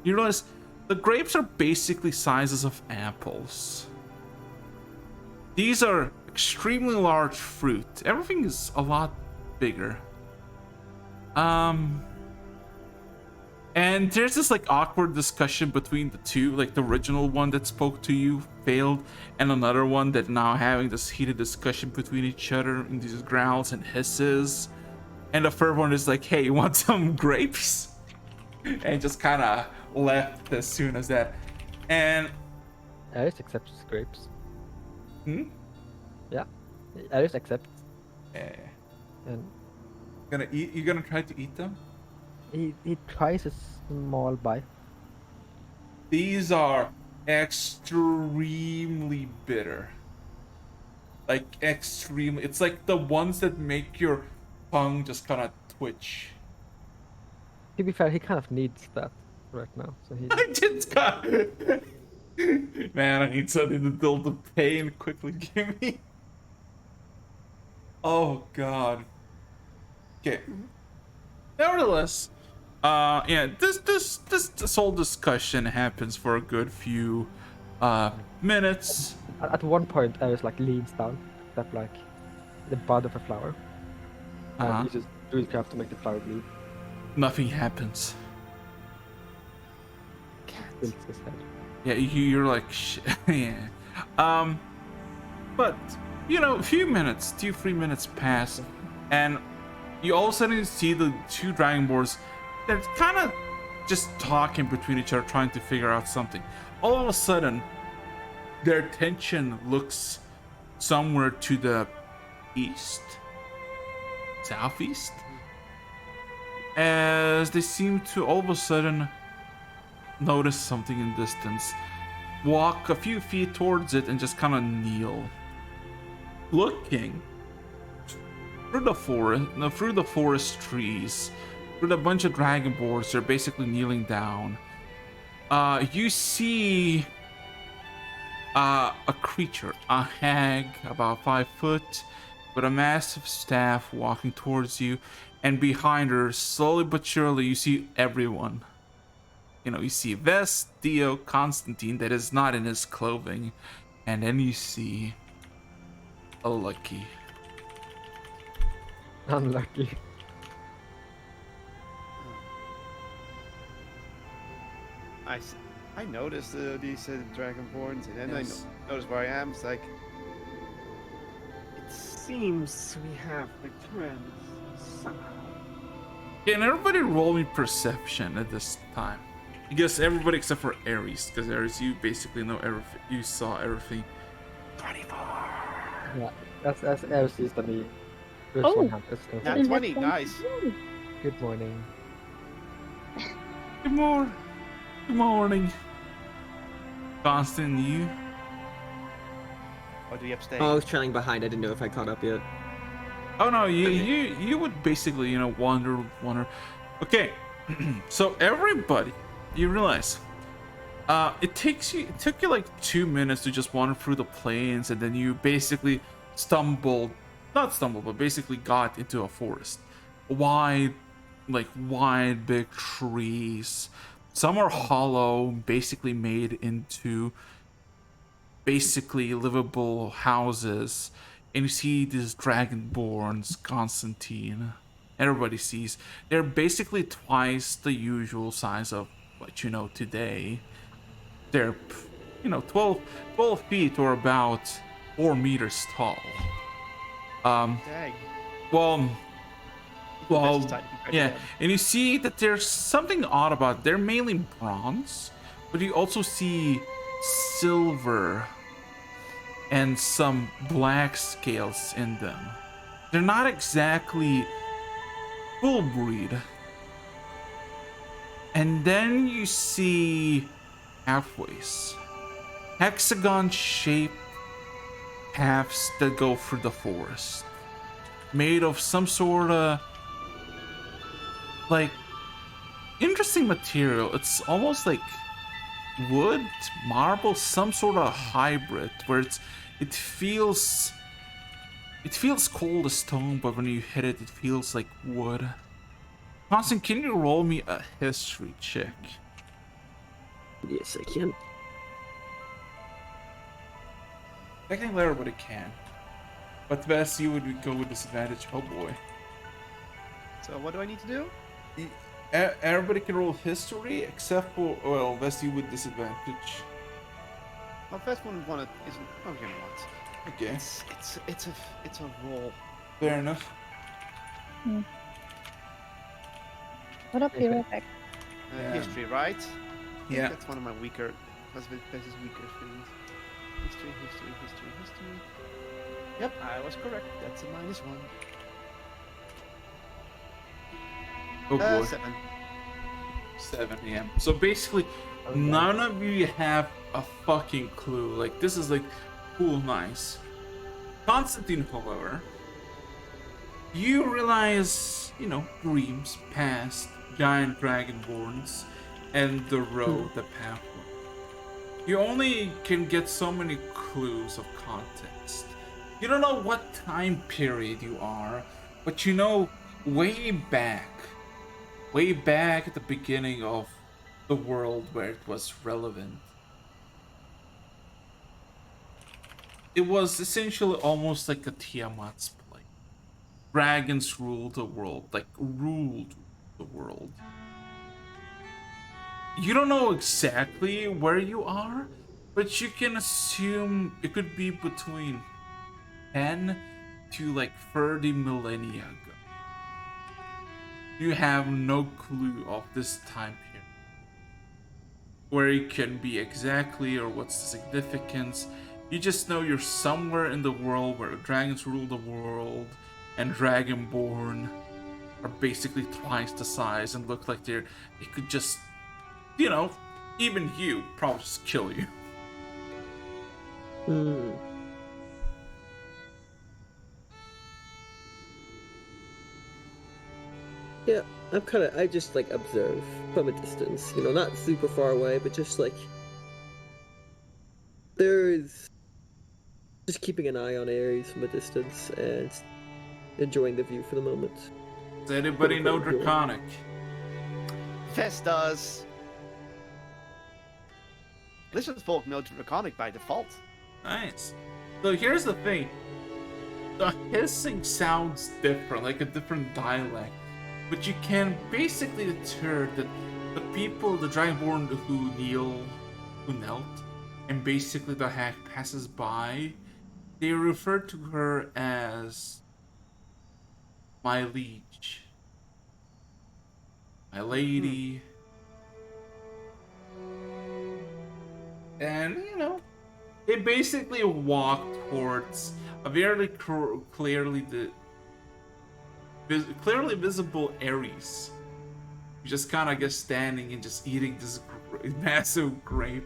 You realize the grapes are basically sizes of apples. These are extremely large fruit. Everything is a lot bigger. And there's this like awkward discussion between the two, like the original one that spoke to you failed, and another one that now having this heated discussion between each other in these growls and hisses. And the third one is like, hey, you want some grapes? And just kind of left as soon as that. And Ares accepts grapes. Yeah, Ares accepts. And you're gonna try to eat them? he tries a small bite. These are extremely bitter. Like extremely, it's like the ones that make your tongue just kind of twitch. To be fair, he kind of needs that right now. So he. I just got man, I need something to dull the pain. Quickly give me. Oh god. Okay. Nevertheless, yeah, this whole discussion happens for a good few minutes. At one point, Ares like leans down, step like the bud of a flower, and you just do his craft to make the flower bleed. Nothing happens. Tilts his head. Yeah, you're like, yeah. But a few minutes, 2-3 minutes pass, and you all of a sudden see the two dragonborns that kind of just talking between each other, trying to figure out something. All of a sudden, their attention looks somewhere to the east, southeast, as they seem to all of a sudden notice something in distance, walk a few feet towards it, and just kind of kneel, looking through the forest trees, through a bunch of dragonborns. They're basically kneeling down. You see a creature, a hag about 5 foot, with a massive staff walking towards you, and behind her, slowly but surely, you see everyone. You see Vess, Dio, Constantine that is not in his clothing, and then you see a Lucky. Unlucky. I noticed these dragonborns, and then Yes. I noticed where I am. It's like, It seems we have returned somehow. Can everybody roll me perception at this time? I guess everybody except for Ares, because Ares, you basically know everything. You saw everything. 24. Yeah, that's Ares sees the me. Oh. nat 20, nice. Good morning. Good morning. Good morning. Constant, you? Or do you abstain? Oh, I was trailing behind. I didn't know if I caught up yet. Oh no, you Okay. you would basically, wander. Okay, so everybody, you realize, it took you like 2 minutes to just wander through the plains, and then you basically not stumbled, but basically got into a forest. Wide, wide, big trees. Some are hollow, basically made into basically livable houses, and you see these dragonborns, Constantine. Everybody sees they're basically twice the usual size of what you know today. They're 12 feet or about 4 meters tall. Dang. Well, This is well, tiny compared to yeah, them. and you see that there's something odd about it. They're mainly bronze, but you also see silver and some black scales in them. They're not exactly full breed. And then you see pathways, hexagon shaped paths that go through the forest, made of some sort of like interesting material. It's almost like wood, marble, some sort of hybrid where it feels cold as stone, but when you hit it, it feels like wood. Constant, can you roll me a history check? Yes, I can. Technically, everybody can, but the best you would go with disadvantage. Oh boy. So what do I need to do? Everybody can roll history except for, well, Vesty with disadvantage. Well, first one isn't. Oh, you know what? Okay, It's a roll. fair enough. What up, be right back. Yeah. History, right? Yeah. That's one of my weaker. That's weaker things. History. Yep, I was correct. That's a -1. Oh boy. 7. 7 a.m. So basically, none of you have a fucking clue. Like, this is like cool, nice. Constantine, however, you realize, dreams past, giant dragonborns, and the road, the pathway. You only can get so many clues of context. You don't know what time period you are, but you know way back at the beginning of the world where it was relevant. It was essentially almost like a Tiamat's play. Dragons ruled the world, ruled the world. You don't know exactly where you are, but you can assume it could be between 10 to 30 millennia ago. You have no clue of this time period, where it can be exactly or what's the significance. You just know you're somewhere in the world where dragons rule the world, and dragonborn are basically twice the size and look like they could just, even you probably just kill you. Yeah, I just observe from a distance, not super far away, but just there's just keeping an eye on Ares from a distance and enjoying the view for the moment. Does anybody know Quote-unquote Draconic? Fest does. Lizard folk know Draconic by default. Nice. So here's the thing. The hissing sounds different, like a different dialect. But you can basically deter that the Dragonborn who knelt, and basically the hag passes by, they refer to her as my liege, my lady. And, they basically walk towards a very clearly visible Ares. just kind of, I guess, standing and just eating this massive grape.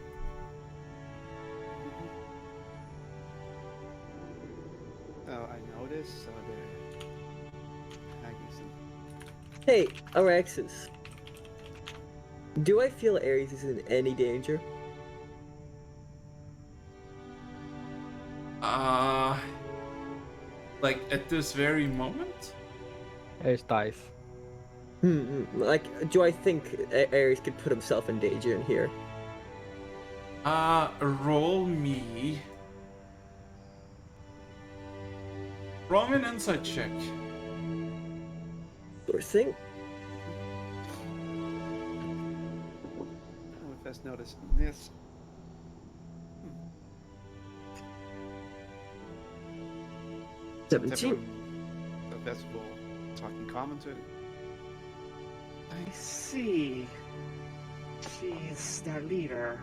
Oh, I noticed. So they're tagging some. Hey, Araxis. Do I feel Ares is in any danger? Like at this very moment? Ace dies. Like, do I think Ares could put himself in danger in here? Roll me. Roll me an insight check. Sure thing. Oh, if that's noticed this. So 17. the festival talking common to it. I see. She is their leader.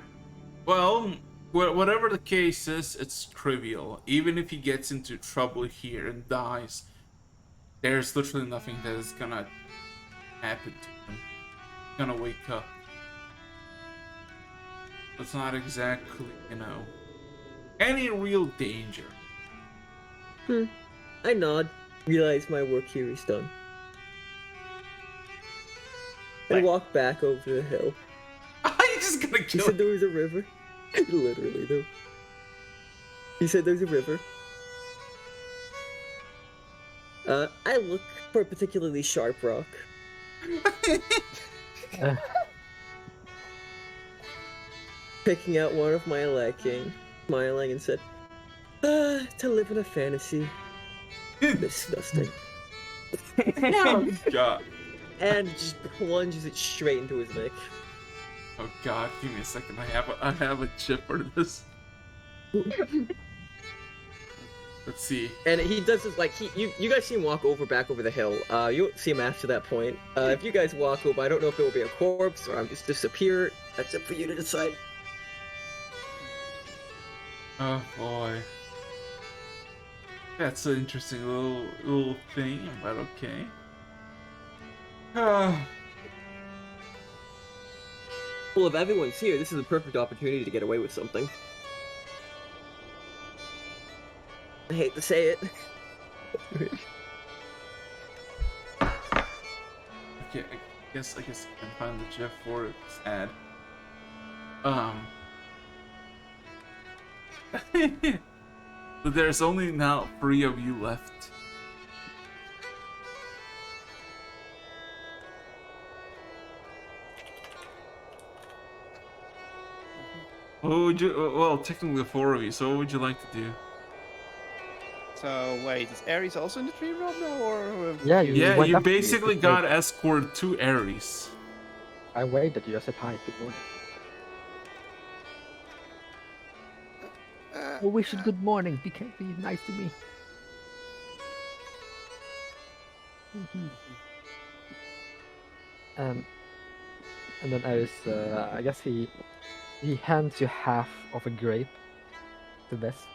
Well, whatever the case is, it's trivial. Even if he gets into trouble here and dies, there's literally nothing that is gonna happen to him. He's gonna wake up. It's not exactly, any real danger. I nod, realize my work here is done. And Like- walk back over the hill. You're just gonna He kill said him. there was a river. Literally, though. He said there's a river. I look for a particularly sharp rock. Picking out one of my liking, smiling, and said, to live in a fantasy. Disgusting. Oh god. And just plunges it straight into his neck. Oh god, give me a second. I have a chip for this. Let's see. And he does this like you guys see him walk back over the hill. You won't see him after that point. If you guys walk over, I don't know if it will be a corpse or I'm just disappear. That's up for you to decide. Oh boy. That's an interesting little thing, but okay. Well, if everyone's here, this is a perfect opportunity to get away with something. I hate to say it. Okay, I guess I can find the GIF for it. It's ad. So there's only now 3 of you left. What would you? Well, technically 4 of you. So what would you like to do? So wait, is Ares also in the tree room now, or? Yeah, you Yeah, went you up to me, basically just got like, escorted to Ares. I waited. You. I said hi. Good morning. Oh, wish it good morning. Be nice to me. And then Aris, I guess he hands you half of a grape to Vess.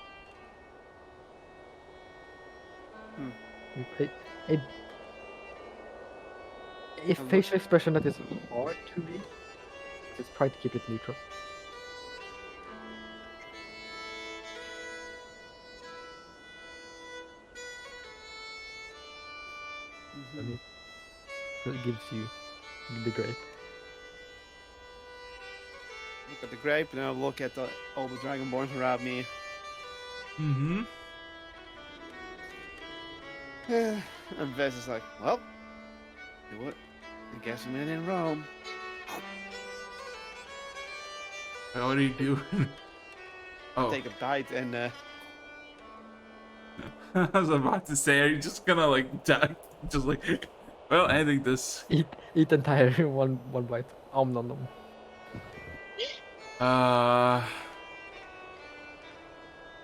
A facial expression that is hard to read. Just try to keep it neutral. And it gives you the grape. Look at the grape, and I'll look at all the dragonborns around me. Mm-hmm. And Vess is like, well, you know what? I guess I'm in Rome. What are you doing? Oh, Take a bite and I was about to say, are you just gonna like die? Just like, well, I think this. Eat entire one bite. Nom nom.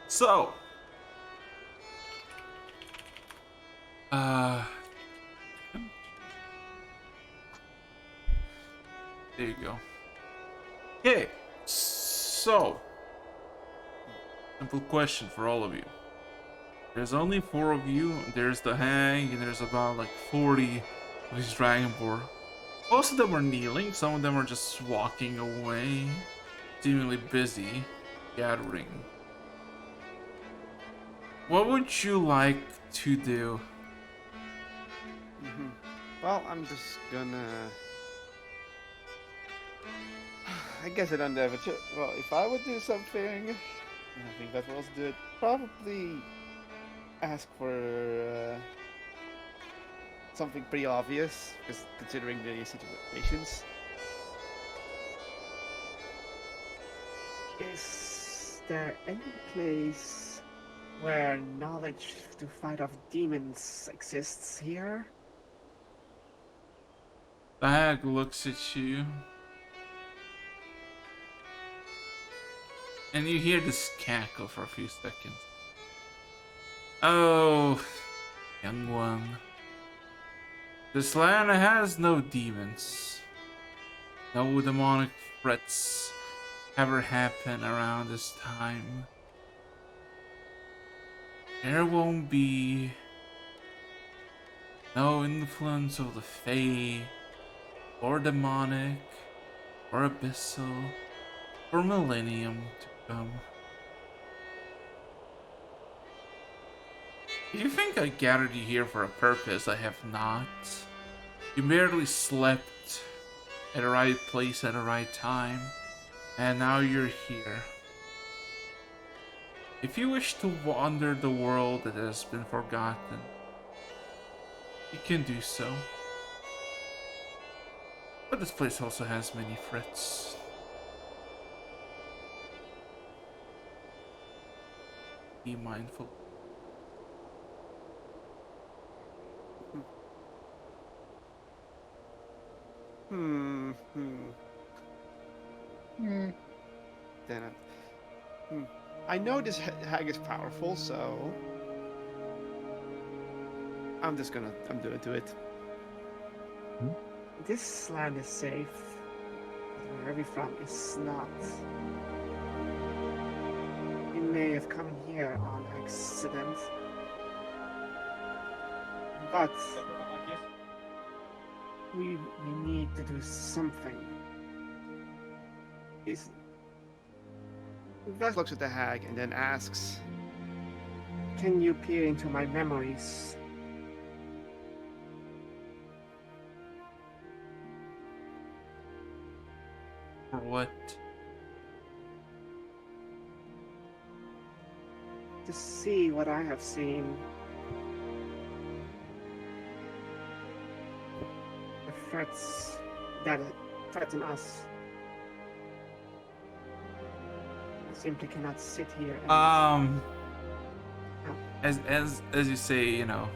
So. There you go. Okay, so simple question for all of you. There's only 4 of you. There's the hag, and there's about like 40 of these dragonborn. Most of them are kneeling, some of them are just walking away, seemingly busy gathering. What would you like to do? Well, I'm just gonna. I guess I don't have a choice. Well, if I would do something, and I think that was do it. Probably ask for something pretty obvious, because considering the situations. Is there any place where knowledge to fight off demons exists here? The hag looks at you. And you hear this cackle for a few seconds. Oh, young one. This land has no demons. No demonic threats ever happen around this time. There won't be no influence of the Fae, or demonic, or abyssal, or millennium to come. You think I gathered you here for a purpose? I have not. You merely slept at the right place at the right time, and now you're here. If you wish to wander the world that has been forgotten, you can do so. But this place also has many threats. Be mindful. Hmm. Hmm. Then I know this hag is powerful, so I'm gonna do it. This land is safe, but wherever we're from is not. We may have come here on accident, but we need to do something. Vess looks at the hag and then asks, Can you peer into my memories? For what? To see what I have seen. The threats that threaten us. I simply cannot sit here and... As you say, you know,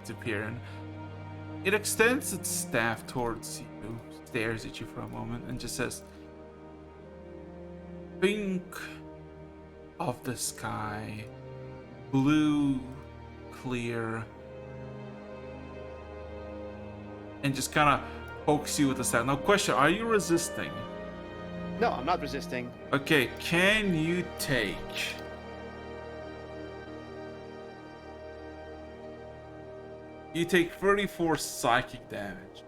to peer in, it extends its staff towards you, stares at you for a moment, and just says, think of the sky, blue, clear, and just kind of pokes you with the staff. Now, question: are you resisting? No, I'm not resisting. Okay, can you take? You take 34 psychic damage.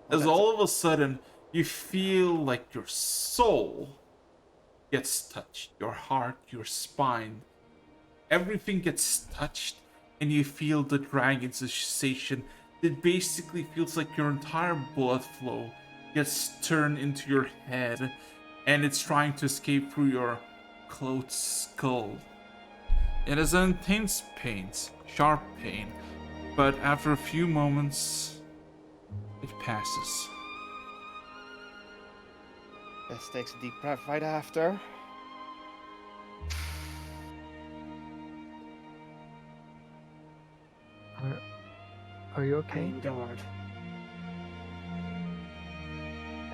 As all of a sudden, you feel like your soul gets touched. Your heart, your spine, everything gets touched, and you feel the dragon sensation that basically feels like your entire blood flow gets turned into your head, and it's trying to escape through your clothed skull. It is an intense pain, sharp pain, but after a few moments, it passes. Vess takes a deep breath right after. Are you I okay? endured.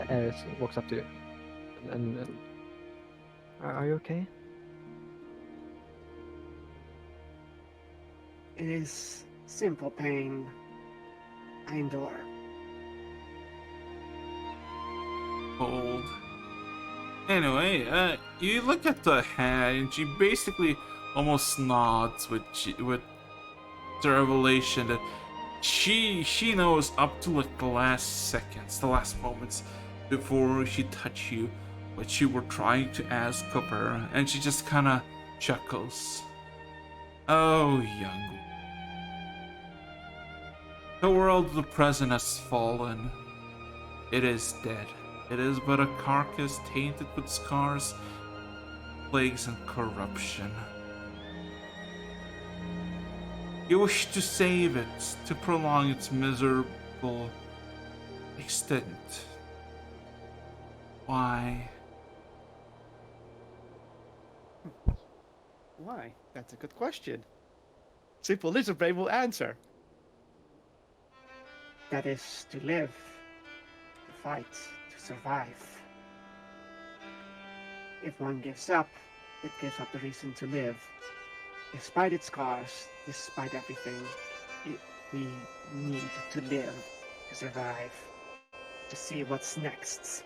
Eris walks up to you. And are you okay? It is simple pain. I endure. Cold. Anyway, you look at the hand, and she basically almost nods with the revelation that She knows up to like the last seconds, the last moments before she touched you, what you were trying to ask of her, and she just kind of chuckles. Oh, young one. The world of the present has fallen. It is dead. It is but a carcass tainted with scars, plagues, and corruption. You wish to save it, to prolong its miserable extent. Why? Why? That's a good question. Simple lizard brain will answer. That is to live, to fight, to survive. If one gives up, it gives up the reason to live. Despite its scars, despite everything, we need to live, to survive, to see what's next.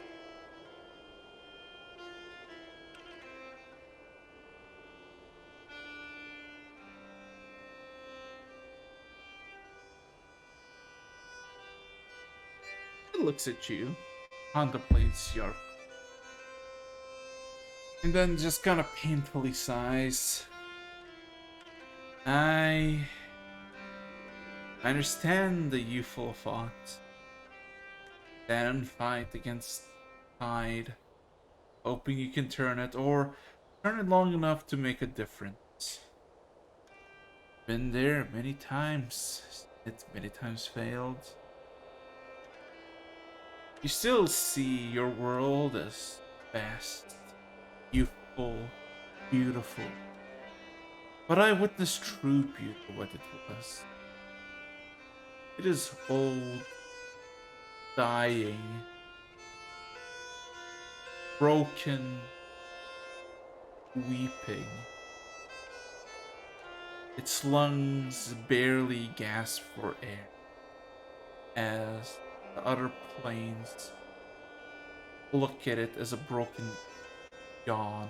It looks at you, contemplates your, and then just kind of painfully sighs. I understand the youthful thought. Stand and fight against tide, hoping you can turn it, or turn it long enough to make a difference. Been there many times. It many times failed. You still see your world as vast, youthful, beautiful. But I witnessed true beauty of what it was. It is old, dying, broken, weeping. Its lungs barely gasp for air as the other planes look at it as a broken yawn.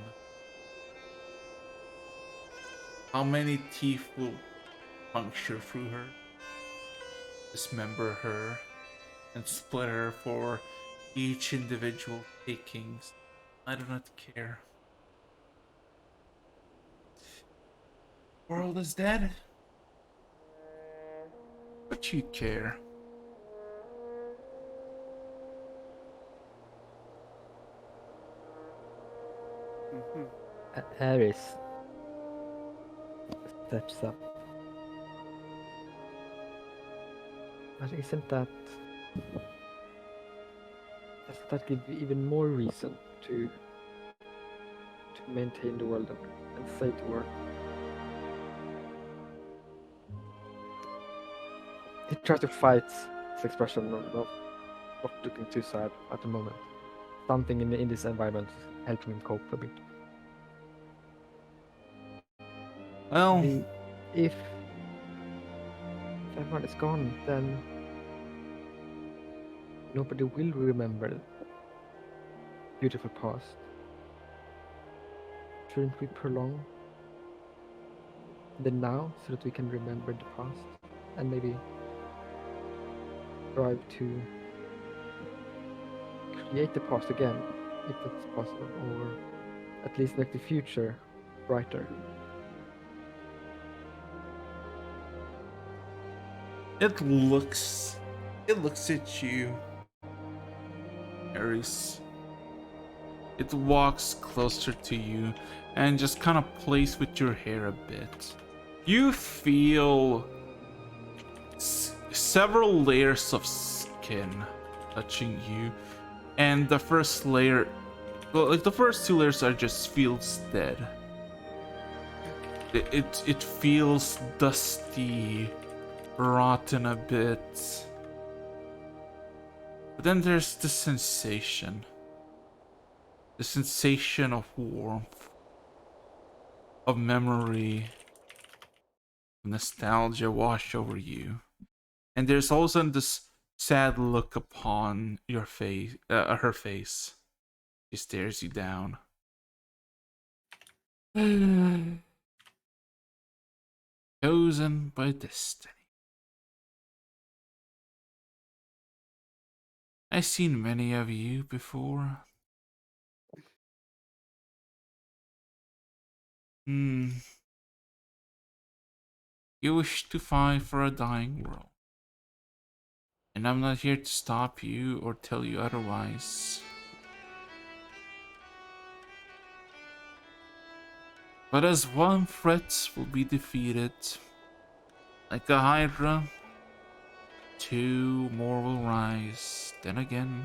How many teeth will puncture through her, dismember her, and split her for each individual takings? I do not care. World is dead, but you care. Ares steps up. But isn't that... doesn't that give you even more reason to maintain the world and say to work? He tries to fight his expression of not looking too sad at the moment. Something in this environment is helping him cope a bit. Well, If everyone is gone, then nobody will remember the beautiful past. Shouldn't we prolong the now so that we can remember the past and maybe strive to create the past again, if that's possible, or at least make the future brighter? it looks at you, Ares. It walks closer to you and just kind of plays with your hair a bit. You feel several layers of skin touching you, and the first layer, well, like the first two layers are just feels dead. It feels dusty, rotten a bit. But then there's the sensation of warmth, of memory, of nostalgia wash over you. And there's also this sad look upon your face, her face. She stares you down. Chosen by destiny. I've seen many of you before. Hmm. You wish to fight for a dying world. And I'm not here to stop you or tell you otherwise. But as one threat will be defeated, like a hydra, two more will rise, then again,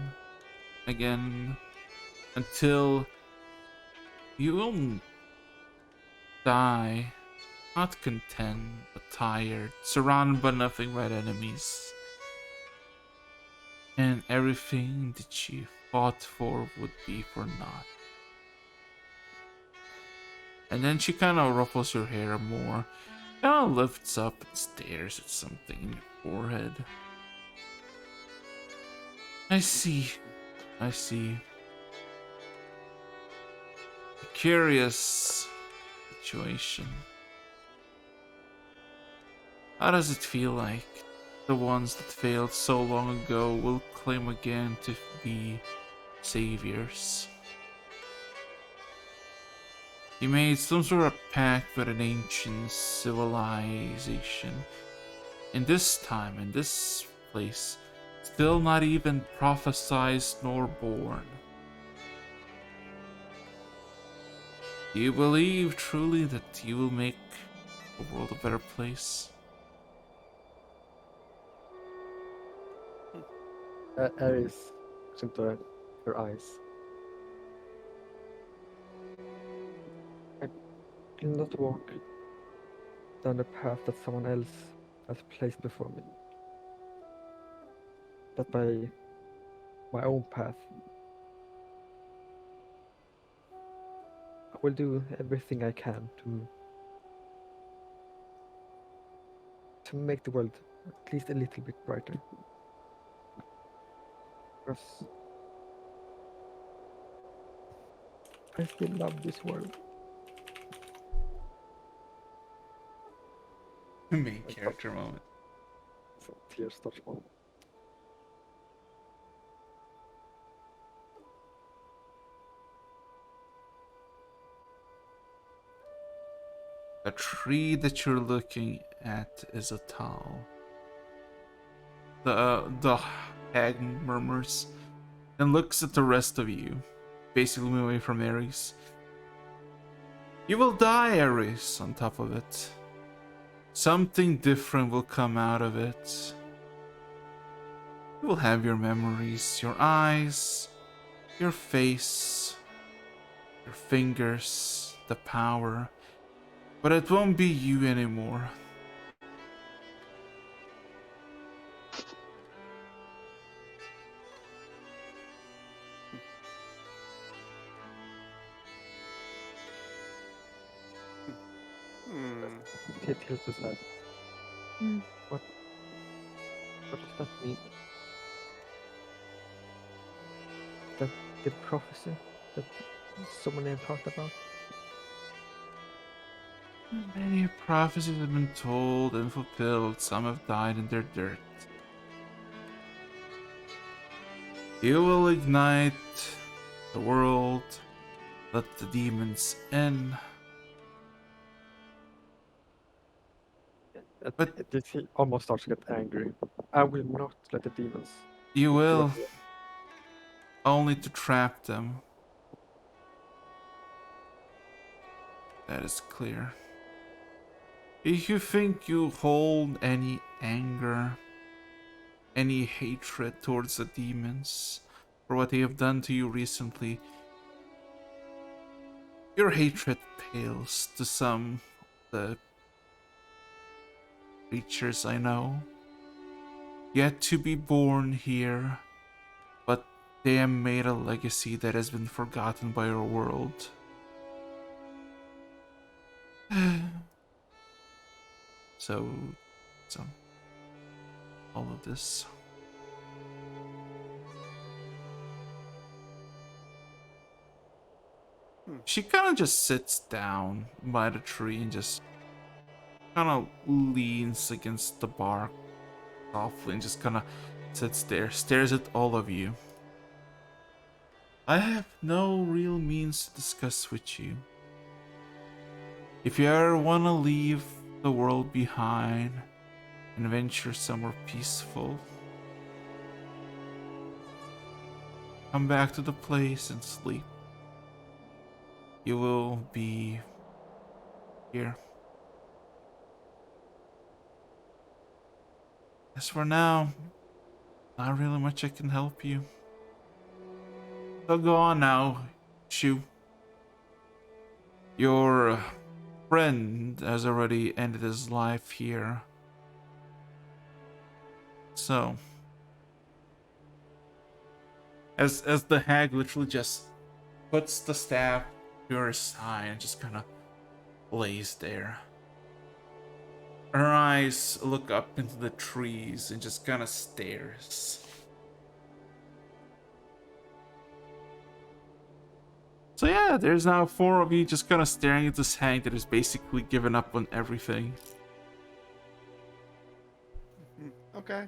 until you will die, not content, but tired, surrounded by nothing but enemies. And everything that you fought for would be for naught. And then she kind of ruffles your hair more, kind of lifts up and stares at something in your forehead. I see. I see. A curious situation. How does it feel like the ones that failed so long ago will claim again to be saviors? You made some sort of pact with an ancient civilization. In this time, in this place, still not even prophesied nor born. Do you believe truly that you will make the world a better place? Ares looks into her eyes. I will not walk down the path that someone else has placed before me. But by my own path. I will do everything I can to make the world at least a little bit brighter. Because I still love this world. Main character moment. So tears start falling. The tree that you're looking at is a tall. The hag murmurs and looks at the rest of you, basically moving away from Ares. You will die, Ares, on top of it. Something different will come out of it. You will have your memories, your eyes, your face, your fingers, the power, but it won't be you anymore. Hmm. He tilts his head. Hmm. What does that mean? That the prophecy that so many have talked about? Many prophecies have been told and fulfilled, some have died in their dirt. You will ignite the world, let the demons in. But This he almost starts to get angry. I will not let the demons you do will, it. only to trap them. That is clear. If you think you hold any anger, any hatred towards the demons for what they have done to you recently, your hatred pales to some of the creatures I know. Yet to be born here, but they have made a legacy that has been forgotten by our world. so, so, all of this. She kind of just sits down by the tree and just kind of leans against the bark softly and just kind of sits there, stares at all of you. I have no real means to discuss with you. If you ever want to leave the world behind and venture somewhere peaceful, come back to the place and sleep. You will be here. As for now, not really much I can help you. So go on now, Shu. Your friend has already ended his life here. So, as the hag literally just puts the staff to her side and just kind of lays there. Her eyes look up into the trees and just kind of stares. So yeah, there's now 4 of you just kind of staring at this hag that has basically given up on everything. Okay.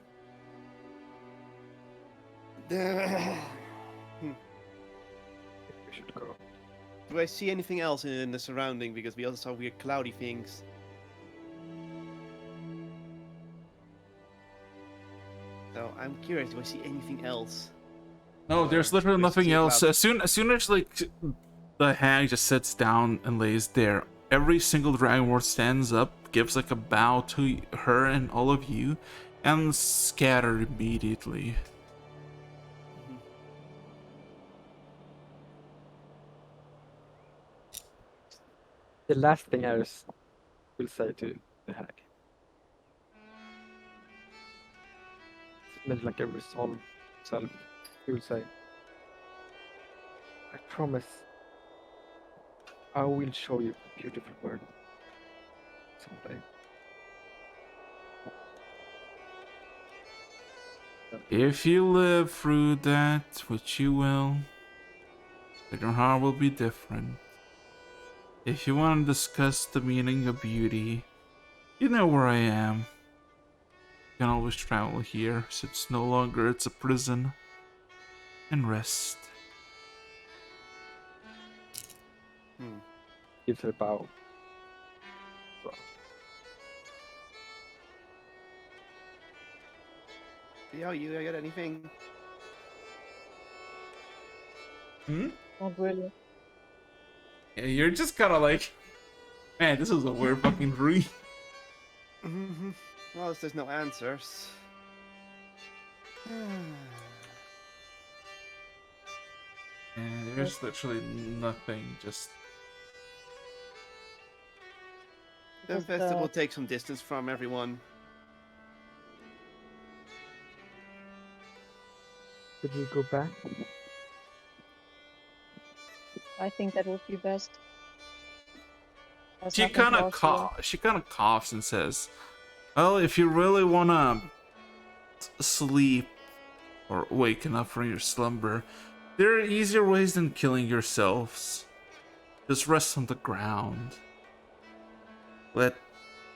We should go. Do I see anything else in the surrounding? Because we also saw weird cloudy things. So I'm curious, do I see anything else? No, there's literally Just nothing see a else. cloud. As soon as like the hag just sits down and lays there, every single dragonborn stands up, gives like a bow to her and all of you, and scatter immediately. The last thing I will say to the hag. It's meant like a resolve self. He will say, I promise I will show you a beautiful world someday. If you live through that, which you will, then your heart will be different. If you want to discuss the meaning of beauty, you know where I am. You can always travel here, so it's no longer it's a prison. And rest. Gives her a bow. So, Yo, you got anything? Not really. Yeah, you're just kind of like, man, this is a weird fucking dream. Well, if there's no answers. And there's literally nothing, just... The Just, festival takes some distance from everyone. should we go back? I think that would be best. There's She nothing kind to of lose here. she kind of coughs and says, "Well, if you really wanna sleep or waken up from your slumber, there are easier ways than killing yourselves. Just rest on the ground. Let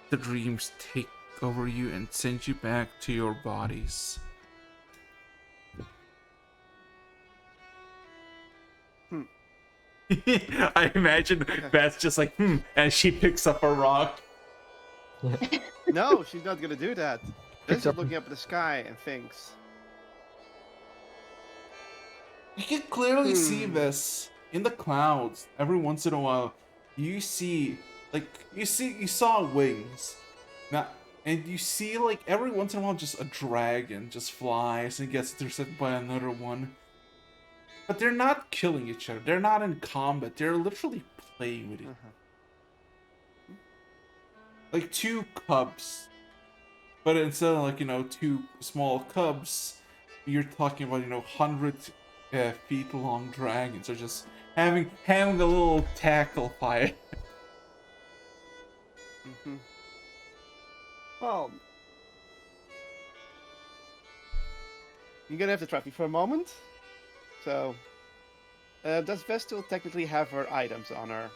the dreams take over you and send you back to your bodies." I imagine Beth's just like, as she picks up a rock. No, she's not gonna do that. Picks She's up- looking up at the sky and thinks. You can clearly see this in the clouds. Every once in a while, you see, like, you saw wings. Now, and you see, like, every once in a while, just a dragon just flies and gets intercepted by another one. But they're not killing each other. They're not in combat. They're literally playing with it. Like 2 cubs. But instead of, like, 2 small cubs, you're talking about, 100 feet long dragons are just having a little tackle fight. Well, you're gonna have to trust me for a moment. So, does Vestil technically have her items on her?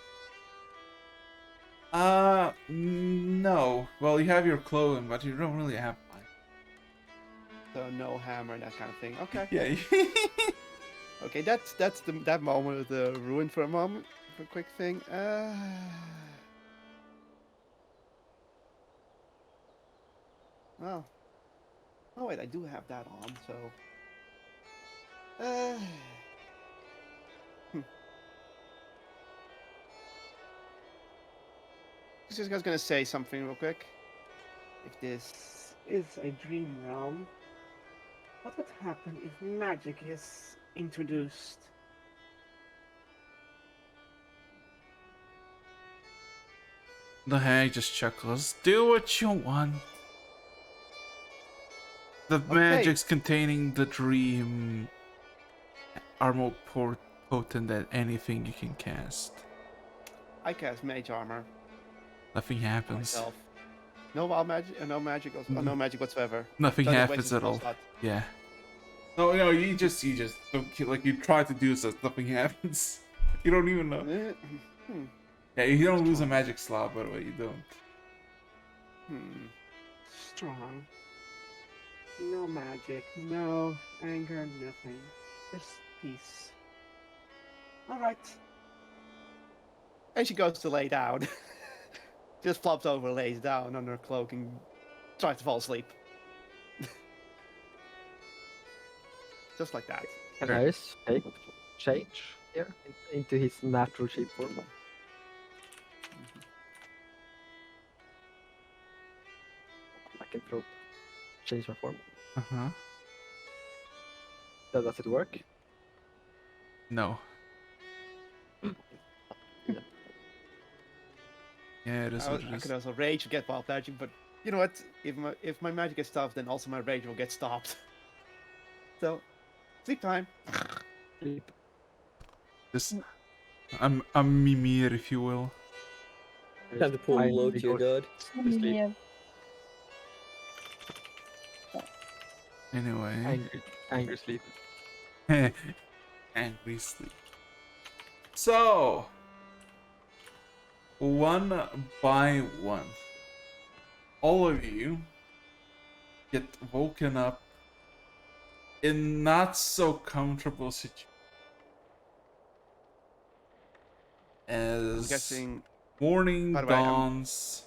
No. Well, you have your clothing, but you don't really have mine. So no hammer, that kind of thing. Okay. Yeah. Okay, that's that moment of the ruin for a moment. For a quick thing. Well. Oh wait, I do have that on, so. I was gonna say something real quick. If this Is a dream realm. What would happen if magic is introduced? The hag just chuckles. Do what you want. The Okay. magics containing the dream are more potent than anything you can cast. I cast mage armor Nothing happens. myself. No wild magic, no magic, no magic whatsoever. Nothing So that happens wastes a at spell all. slot. Yeah. No, you just like you try to do so, nothing happens. You don't even know. Yeah, you don't lose a magic slot, by the way. You don't. Strong. No magic, no anger, nothing. Just peace. Alright. And she goes to lay down. Just flops over, lays down on her cloak, and tries to fall asleep. Just like that. Can Iris change here into his natural shape form? I can change my form. Uh-huh. So does it work? No. Yeah. Yeah, it is what it I is. could also rage or get wild magic, but you know what? If my magic gets stopped, then also my rage will get stopped. So, sleep time. Sleep. This, I'm Mimir, if you will. Time to pull a low to your god. To sleep. Yeah. Anyway. Angry sleep. Angry sleep. So, one by one, all of you get woken up in not so comfortable situation. I'm As guessing. morning By the way, dawns,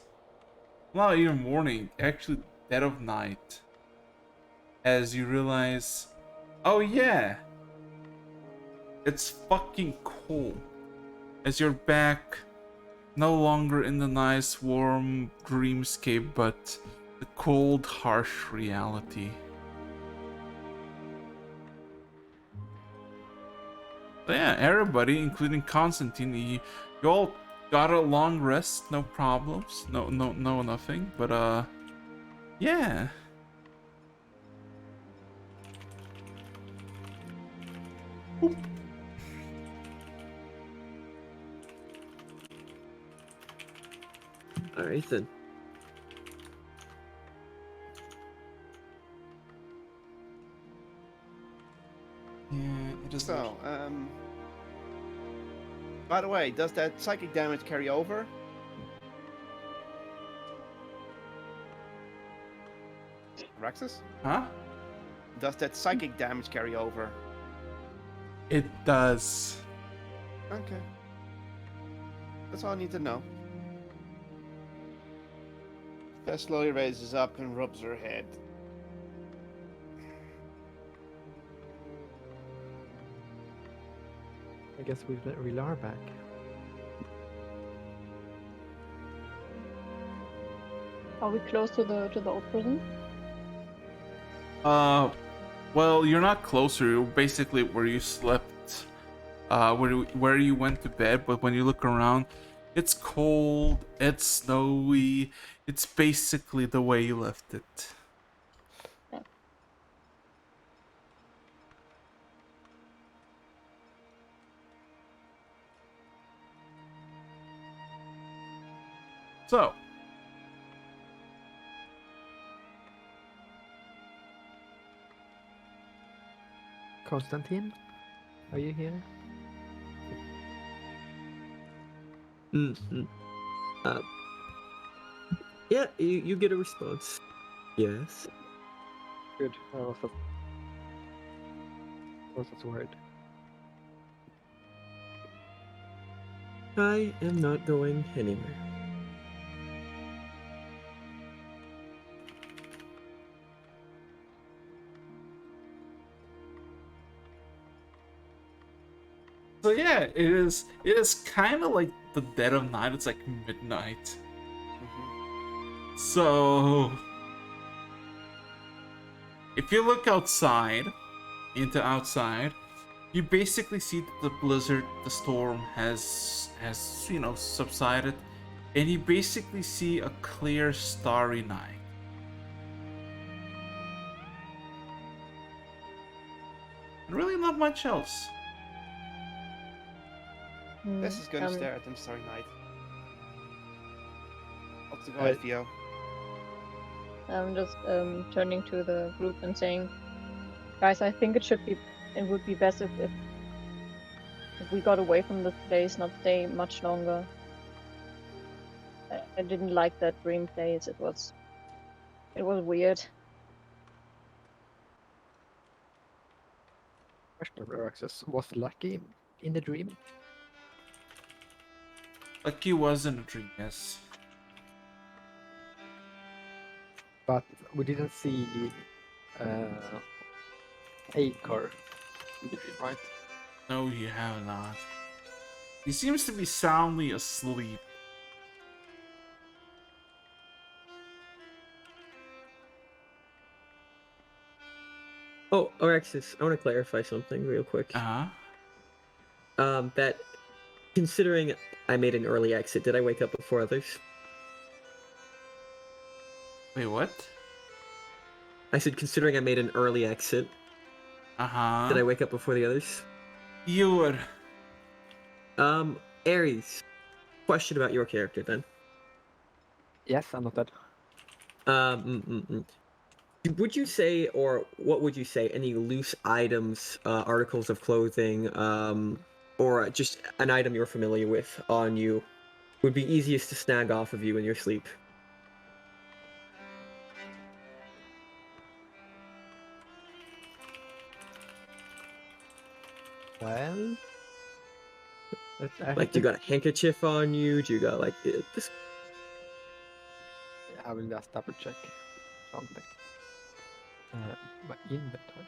not even morning, actually dead of night, as you realize, oh yeah, it's fucking cold. As you're back, no longer in the nice warm dreamscape, but the cold, harsh reality. But yeah, everybody, including Constantine, you all got a long rest, no problems, no nothing. But yeah. Boop. Alright then. Yeah, it is. So, by the way, does that psychic damage carry over? Rexus? Huh? Does that psychic damage carry over? It does. Okay. That's all I need to know. Tess slowly raises up and rubs her head. I guess we really are back. Are we close to the old prison? Well, you're not closer. You're basically where you slept, where you went to bed. But when you look around, it's cold, it's snowy. It's basically the way you left it. Yeah. So, Constantine, are you here? Mm-hmm. Yeah, you get a response. Yes. Good. I was just worried. I am not going anywhere. So yeah, it is kind of like the dead of night. It's like midnight. So if you look outside, you basically see that the blizzard, the storm has subsided, and you basically see a clear, starry night. And really, not much else. This is gonna stare at them Starry Night. What's the go ahead, Theo? I'm just turning to the group and saying, guys, I think it would be best if we got away from this place, not stay much longer. I didn't like that dream place. It was weird. Question of access. Was Lucky in the dream? Lucky was in a dream, yes. But we didn't see Acre in the dream, right? No, you have not. He seems to be soundly asleep. Oh, Alexis, I want to clarify something real quick. Uh-huh. That considering I made an early exit, did I wake up before others? Wait, what? I said considering I made an early exit, Uh-huh. did I wake up before the others? You would. Ares, question about your character then. Yes, I'm not dead. Would you say, or what would you say, any loose items, articles of clothing, or just an item you're familiar with on you would be easiest to snag off of you in your sleep? Well, Like, do you got a handkerchief on you? Do you got, like, this? I will just double check something. My inventory.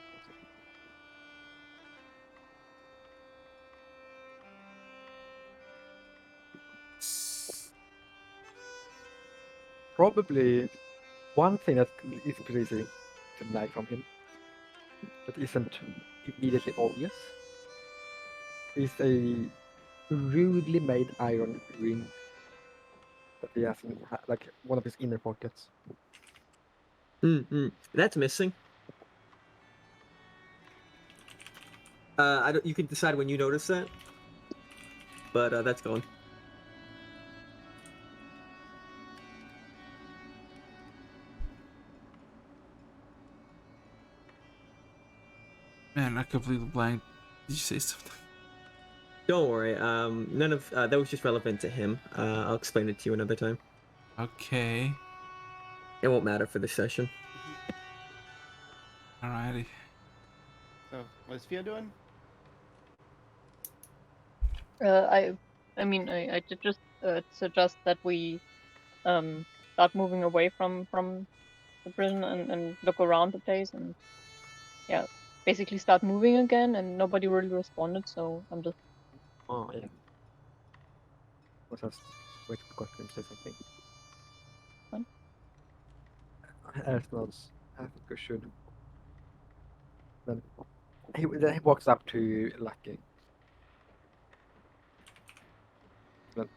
Probably one thing that is pretty easy to snag from him, that isn't immediately obvious, is a rudely made iron ring that he has in like one of his inner pockets. That's missing. You can decide when you notice that, but that's gone. Man, I completely blanked. Did you say something? Don't worry. None of that was just relevant to him. I'll explain it to you another time. Okay. It won't matter for this session. Alrighty. So, what is Theo doing? I mean, I did just suggest that we start moving away from the prison and look around the place and basically start moving again. And nobody really responded, so I'm just Oh yeah. Was just wait for him to say something. What? Erstmals, I think we should. Then he walks up to Lucky. Then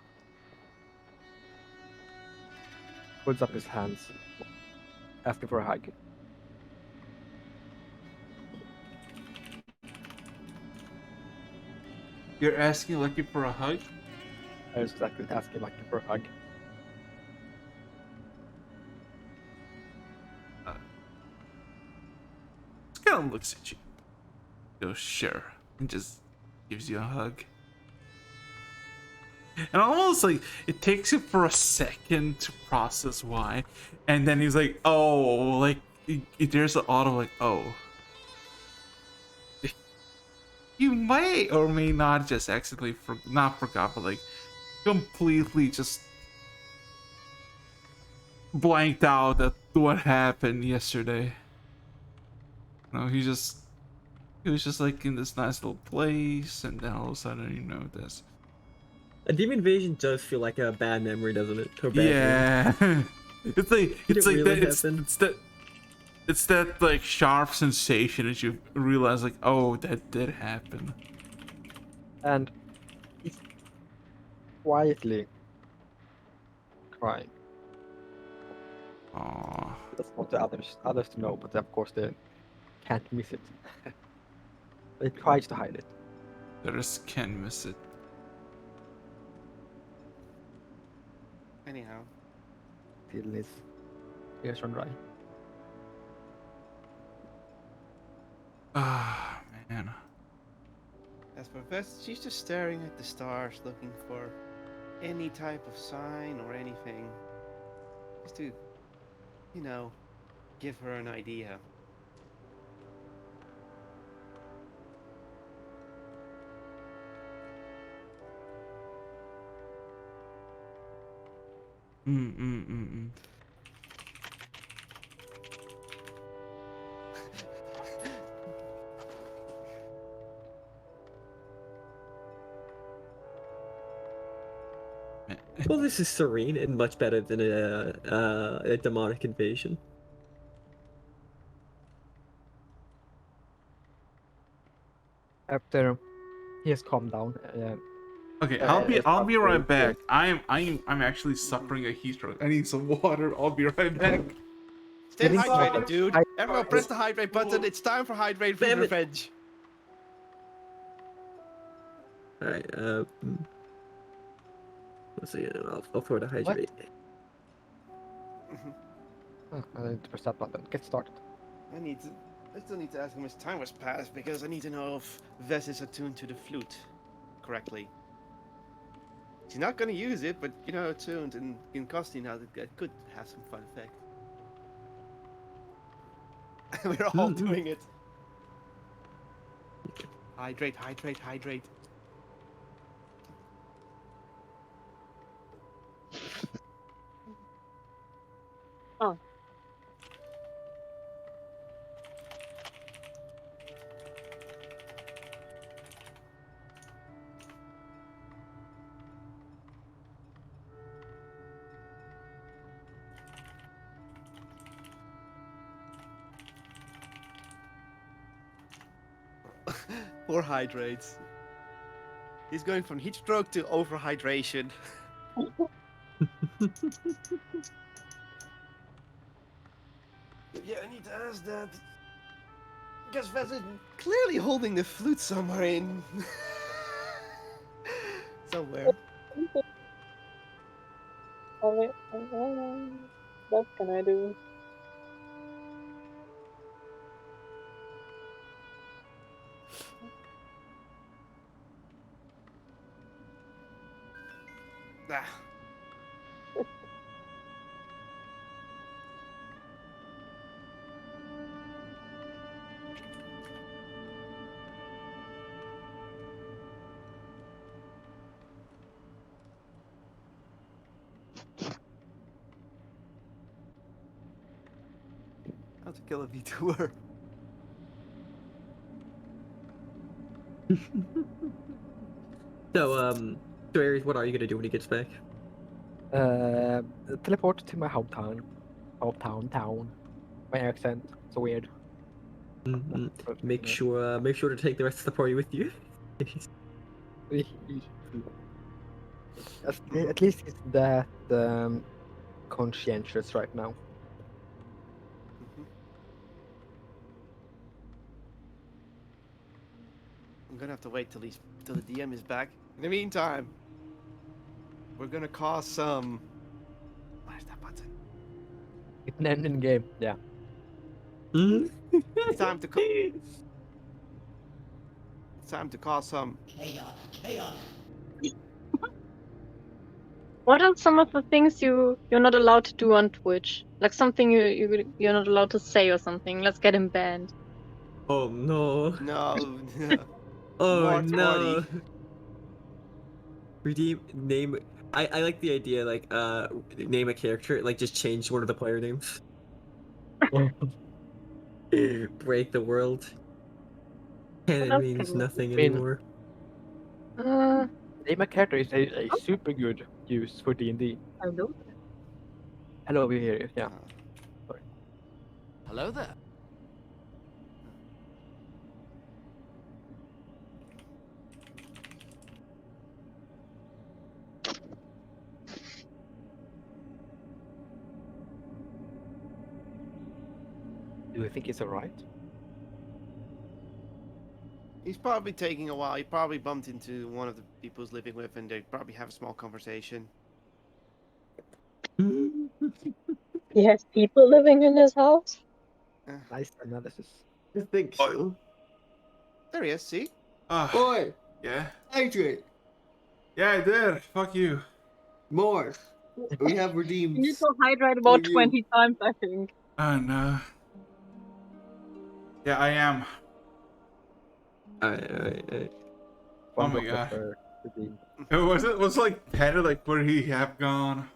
puts up his hands, asking for a hug. You're asking Lucky for a hug? I was exactly asking Lucky for a hug. Just kind of looks at you. Goes, sure. And just gives you a hug. And almost like it takes him for a second to process why. And then he's like, oh, like there's a lot of like, oh, you may or may not just accidentally not forgot, but like completely just blanked out at what happened yesterday. No, he was just like in this nice little place, and then all of a sudden, this. A demon invasion does feel like a bad memory, doesn't it? Or bad dream. Yeah, it's like Did it's it like really that. happen? It's that like sharp sensation that you realize like, oh, that did happen. And he's quietly crying. Aww. That's not the others to know, but of course they can't miss it. They tries to hide it. They just can't miss it. Anyhow, Till his ears run dry. Ah, man. as for Vest, she's just staring at the stars, looking for any type of sign or anything. Just to, give her an idea. Mm. Well, this is serene and much better than a demonic invasion. After he has calmed down, Okay, it's I'll not be right very back. I'm actually suffering a heat stroke. I need some water. I'll be right back. Stay Getting hydrated, started. dude. I- Everyone press the hydrate button. It's time for hydrate food Damn it. revenge. Alright, let's see, I'll throw the hydrate. I need to press that button. Get started. I still need to ask how much time has passed because I need to know if Vess is attuned to the flute correctly. She's not gonna use it, but attuned and in costume now that could have some fun effect. We're all doing it. Hydrate, hydrate, hydrate. Oh. Poor hydrates. He's going from heat stroke to overhydration. Yeah, I need to ask that. Because Vess is clearly holding the flute somewhere in. somewhere. What can I do? Ah. How to kill a VTuber. So, Aries, what are you gonna do when he gets back? Teleport to my hometown. Town. My accent, so weird. Mhm. But, Make you sure to take the rest of the party with you. know, at least he's that conscientious right now. I'm gonna have to wait till the DM is back. In the meantime, we're gonna cause some. Where's that button? It's an ending game, yeah. Mhm. It's time to. It's time to cause some. What are some of the things you're not allowed to do on Twitch? Like something you're not allowed to say or something. Let's get him banned. Oh no. No. Oh More no. 20. Redeem name. I like the idea, like name a character, like just change one of the player names. Break the world. What Canon else means can we do? nothing I mean, anymore. name a character is a super good use for D&D. Hello. Hello, we hear you. Yeah. Uh, Hello there. Do you think it's alright? he's probably taking a while. He probably bumped into one of the people he's living with, and they probably have a small conversation. He has people living in his house. Uh, Nice analysis. I think so. there he is. See? Oi, Yeah. Adrian, Yeah, I did. Fuck you. more. We have You redeemed. need to hydrate about For you. 20 times, I think. Oh no. Yeah, I am. Alright. Oh One my rocket god. per redeem. It was like kind of like where he have gone.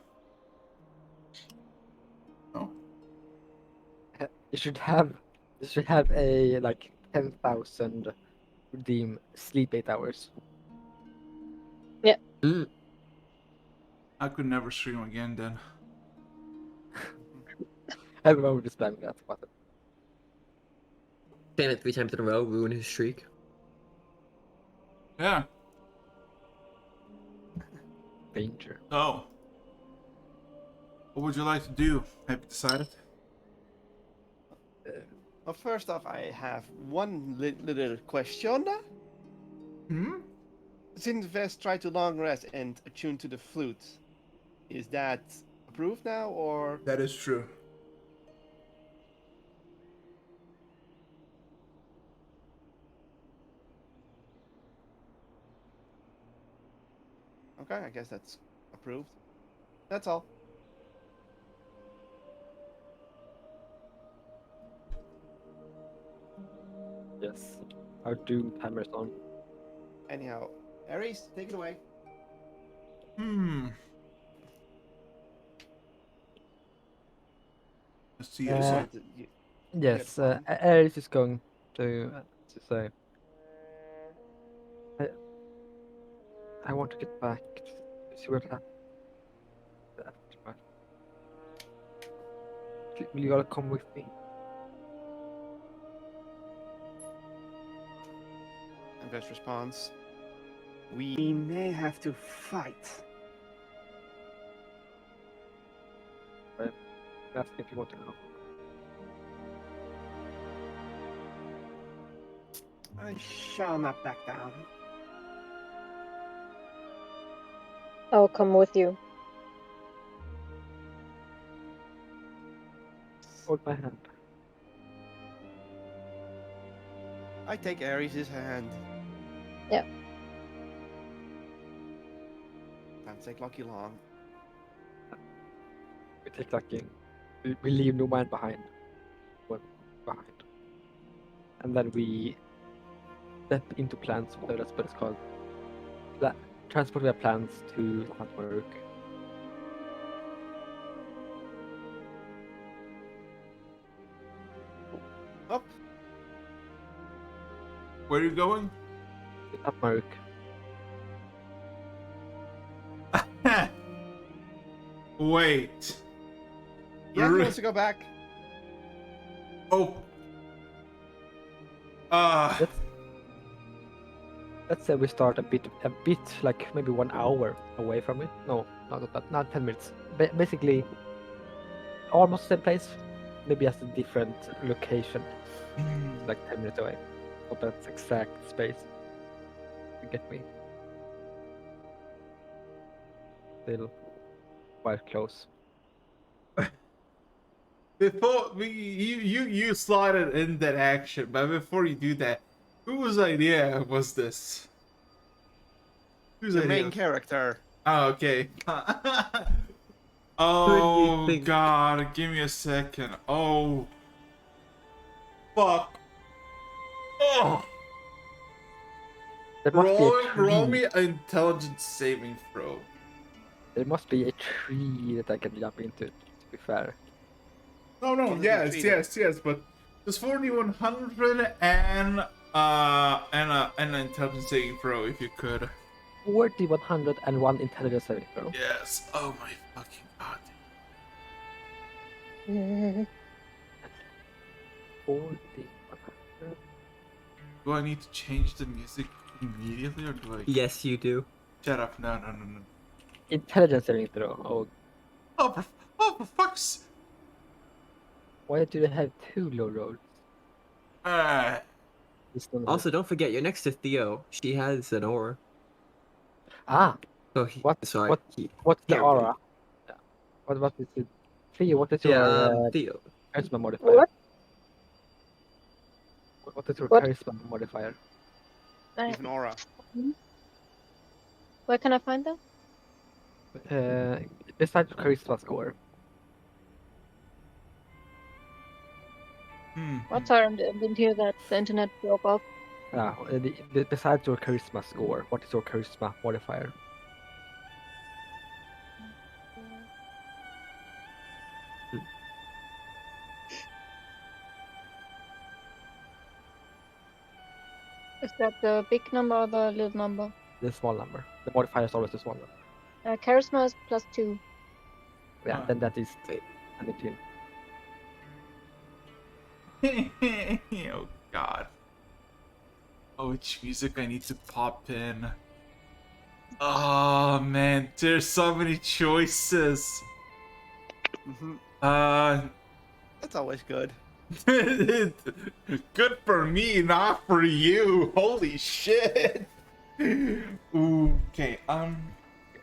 Oh. You should have a like 10,000 redeem sleep 8 hours. Mm. I could never stream again then. Everyone would be spamming that button. Spam it 3 times in a row, ruin his streak. Yeah. Danger. So, what would you like to do? Have you decided? Well, first off, I have one little question. Hmm? Since Vest tried to long rest and attune to the flute, is that approved now, or That is true. okay? I guess that's approved. That's all. Yes. Our doom timer's on. Anyhow, Ares, take it away. Hmm. Let's see. Uh, So, Yes, fun. Ares is going to say. I want to get back to see what happened. Will you all come with me? And Vest responds, We may have to fight. Ask if you want to go. I shall not back down. I'll come with you. Hold my hand. I take Ares' hand. Yeah. Don't take Lucky long. We take lucky. We leave no man behind. One behind. And then we step into plans, whatever that's what it's called. Transport their plans to Antwerp. Up. where are you going? Antwerp. Wait. Yeah, he Re- wants to go back. Oh. Let's say we start a bit like maybe 1 hour away from it. No, not that. Not 10 minutes. Basically, almost same place. Maybe just a different location. Like 10 minutes away. But that's exact space. You get me? Still quite close. Before you slotted in that action, but before you do that, whose idea was this? Whose Your idea? main character. Oh, okay. you think? God, give me a second. Oh, fuck. Oh, There must be a roll tree. me an intelligence saving throw. There must be a tree that I can jump into. To be fair. No, no, What is the yes, tree yes, but there's 4100 and an intelligence saving throw if you could. 4101 intelligence saving throw. Yes. Oh my fucking god. 4100. Do I need to change the music immediately or do I? Yes, you do. Shut up! No, no, no, no. Intelligence saving throw. Oh, Oh, for fuck's. why do they have 2 low rolls? This one has- Also, don't forget you're next to Theo. She has an aura. Ah, So what? sorry. What's the Here, aura? Yeah. What is it? Theo, what is Yeah, your Theo. charisma modifier? What? What is your What? charisma modifier? You have an aura. Where can I find that? Besides your charisma score. What? Sorry, I didn't hear that. The internet broke off. Besides your charisma score, what is your charisma modifier? Is that the big number or the little number? The small number. The modifier is always the small number. Charisma is +2. Yeah, Ah. then that is 18. Oh god. Oh, which music I need to pop in? Oh man, there's so many choices. That's always good. Good for me, not for you. Holy shit. Ooh, okay,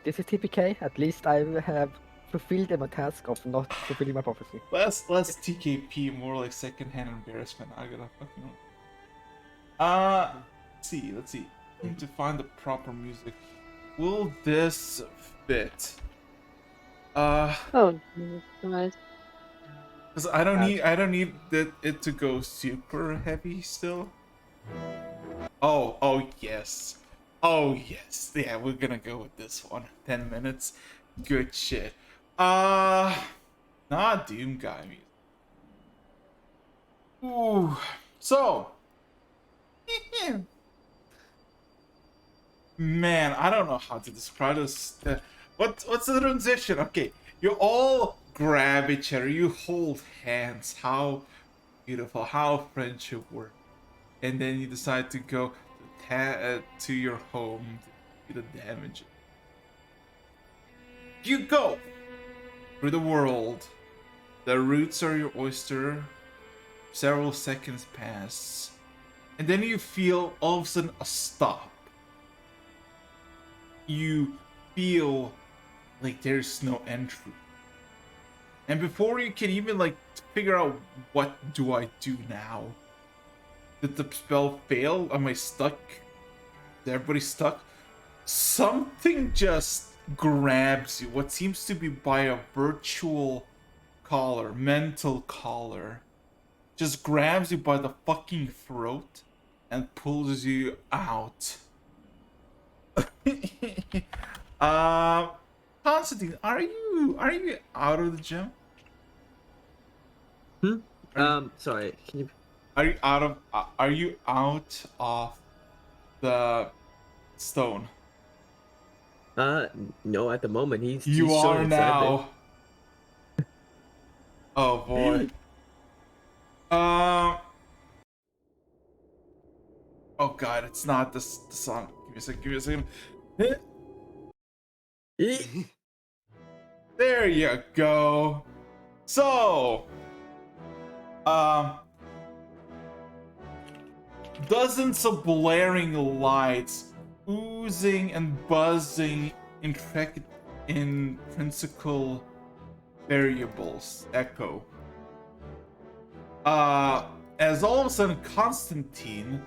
This is TPK. At least I have fulfilled my task of not fulfilling my prophecy. less TKP, more like secondhand embarrassment. I gotta fucking. Let's see. I need to find the proper music. Will this fit? Oh, Jesus Christ. Cause I don't need it to go super heavy still. Oh yes. Oh yes. Yeah, we're gonna go with this one. 10 minutes. Good shit. Not Doom Guy music. Ooh. So man, I don't know how to describe this. What's the transition? Okay, you all grab each other, you hold hands. How beautiful, how friendship works. And then you decide to go to your home to do the damage. You go through the world. The roots are your oyster. Several seconds pass. And then you feel all of a sudden a stop. You feel like there's no entry. And before you can even like figure out what do I do now? Did the spell fail? Am I stuck? Is everybody stuck? Something just grabs you. What seems to be by a virtual collar, mental collar. Just grabs you by the fucking throat and pulls you out. Constantine, are you out of the gym? Sorry. Can you? Are you out of the stone? No. At the moment, he's You still are inside now. Oh boy. Oh god, it's not the song. Give me a second. there. There you go. So, dozens of blaring lights, oozing and buzzing, intrinsical variables echo. As all of a sudden, Constantine,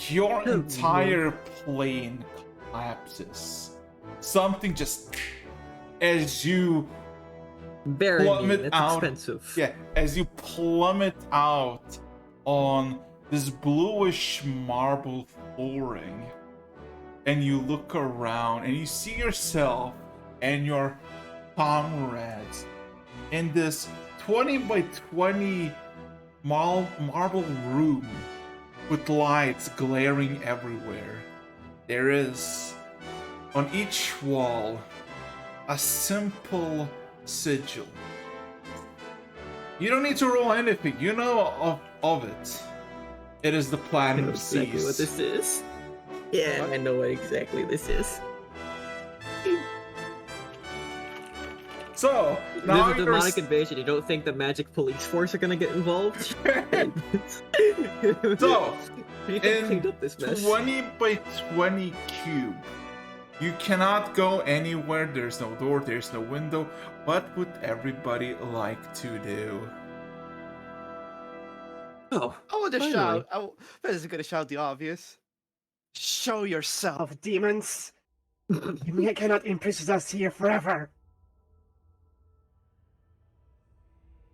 your entire plane collapses. something just as you Very mean. plummet That's out. expensive. Yeah, as you plummet out on this bluish marble flooring, and you look around and you see yourself and your comrades in this 20 by 20 marble room with lights glaring everywhere. There is on each wall a simple sigil. You don't need to roll anything, you know of it. It is the I planet know of exactly seas. what this is. Yeah, I know what exactly this is. So There's now a you're demonic invasion. You don't think the magic police force are gonna get involved? So, you can in clean up this mess. 20 by 20 cube, you cannot go anywhere. There's no door, there's no window. What would everybody like to do? Oh, I will just finally. shout. Fez is gonna shout the obvious. Show yourself. Of demons. You cannot imprison us here forever.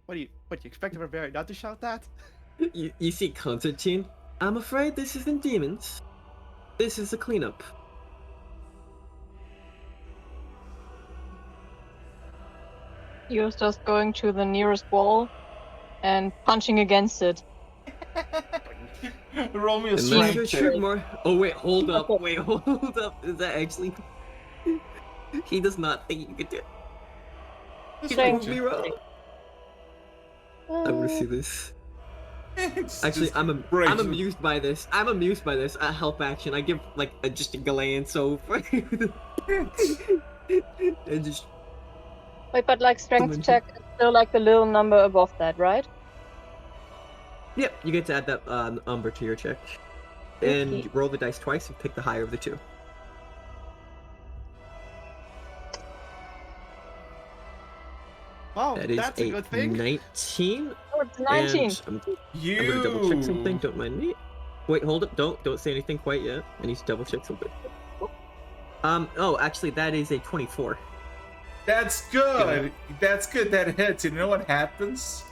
What do you expect a barbarian not to shout that? You see Constantine? I'm afraid this isn't demons. This is a cleanup. He was just going to the nearest wall and punching against it. Roll me a And strength make check. sure more. Oh wait, hold up. Wait, hold up. Is that actually? He does not think you could do it. He Strength proved me wrong. I want to see this. Actually, I'm amused by this. I'm amused by this. A help action. I give like just a glance over. And just Wait, but like strength Dimension. check is still like the little number above that, right? yep, you get to add that number to your check, and Okay. roll the dice twice and pick the higher of the two. Oh, That is that's a good thing. 19. Oh, it's 19. And I'm gonna double check something. You. Don't mind me. Wait, hold up. Don't say anything quite yet. I need to double check something. Oh, actually, that is a 24. That's good. That's good. That hits. And you know what happens?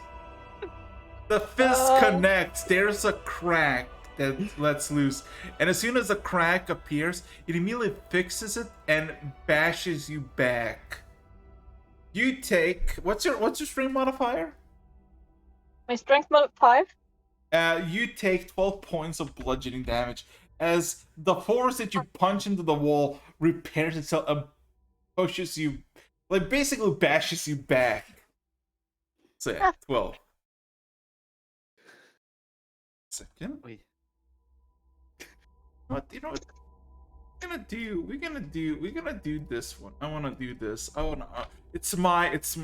The fist connects. There's a crack that lets loose, and as soon as the crack appears, it immediately fixes it and bashes you back. You take what's your strength modifier? My strength mod 5. You take 12 points of bludgeoning damage as the force that you punch into the wall repairs itself and pushes you, like basically bashes you back. So yeah, 12. Second. Wait. What you know what we're gonna do this one. I wanna do this. It's my It's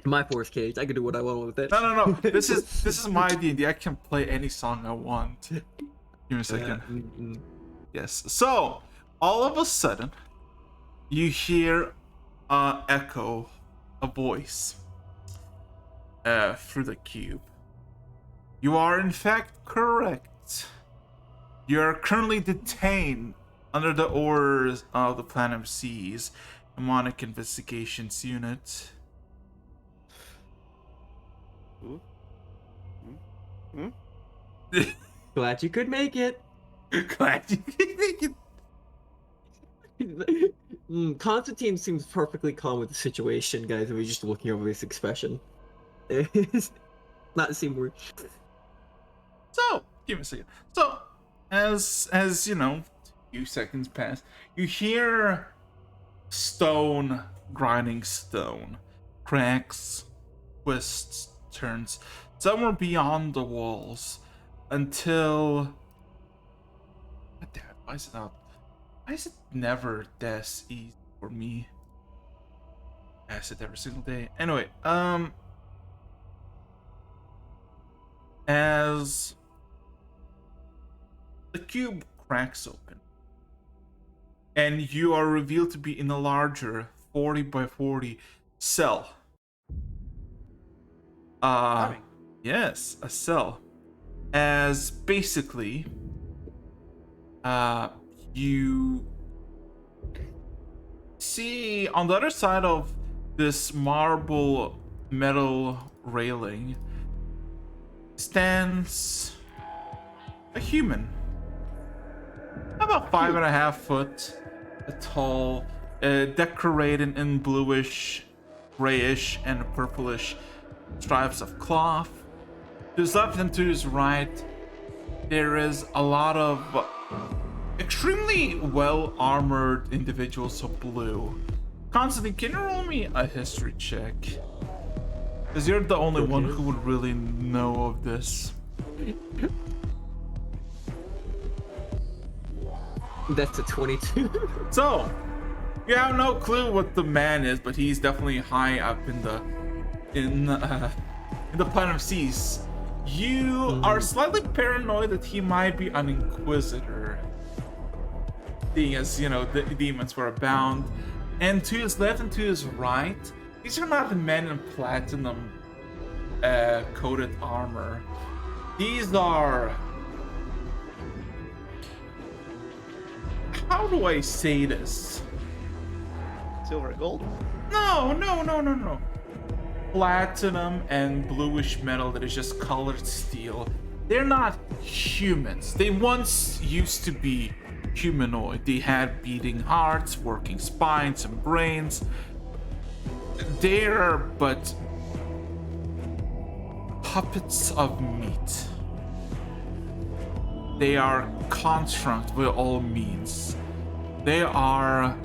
my force cage. I can do what I want with it. no. This is my D&D. I can play any song I want. Give me a second. Yes. So all of a sudden, you hear echo, a voice through the cube. You are in fact correct. You are currently detained under the orders of the Planet of Seas, Demonic Investigations Unit. Ooh. Glad you could make it. Glad you can make it. Constantine seems perfectly calm with the situation, guys. We're just looking over his expression. It's not seem weird. So, give me a second. So, as you know, a few seconds pass, you hear stone grinding stone, cracks, twists, turns, somewhere beyond the walls, until. God damn it! Why is it not? Why is it never this easy for me? I said every single day. Anyway, as the cube cracks open, and you are revealed to be in a larger 40 by 40 cell. Charming. Yes, a cell. As basically, you see on the other side of this marble metal railing stands a human. About 5.5 foot tall, decorated in bluish, grayish, and purplish stripes of cloth. To his left and to his right, there is a lot of extremely well armored individuals of blue. Constantine, can you roll me a history check? Because you're the only one who would really know of this. That's a 22. So, you have no clue what the man is, but he's definitely high up in the Planet of Seas. You are slightly paranoid that he might be an inquisitor, being as you know the demons were abound. And to his left and to his right, these are not the men in platinum coated armor. These are, how do I say this? Silver and gold? No. Platinum and bluish metal that is just colored steel. They're not humans. They once used to be humanoid. They had beating hearts, working spines, and brains. They're but puppets of meat. They are construct by all means. They are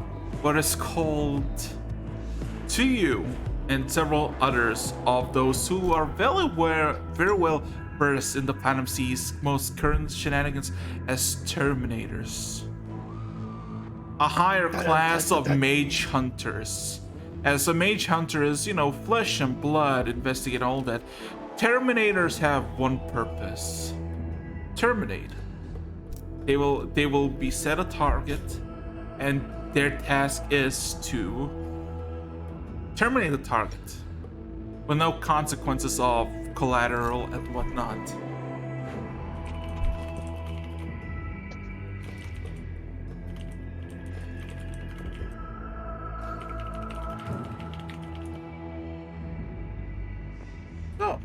what is called to you and several others of those who are very well versed in the Planet of Sea's most current shenanigans as Terminators. A higher class of mage hunters. As a mage hunter is, flesh and blood, investigate all that. Terminators have one purpose. Terminate. They will be set a target, and their task is to terminate the target with no consequences of collateral and whatnot. So,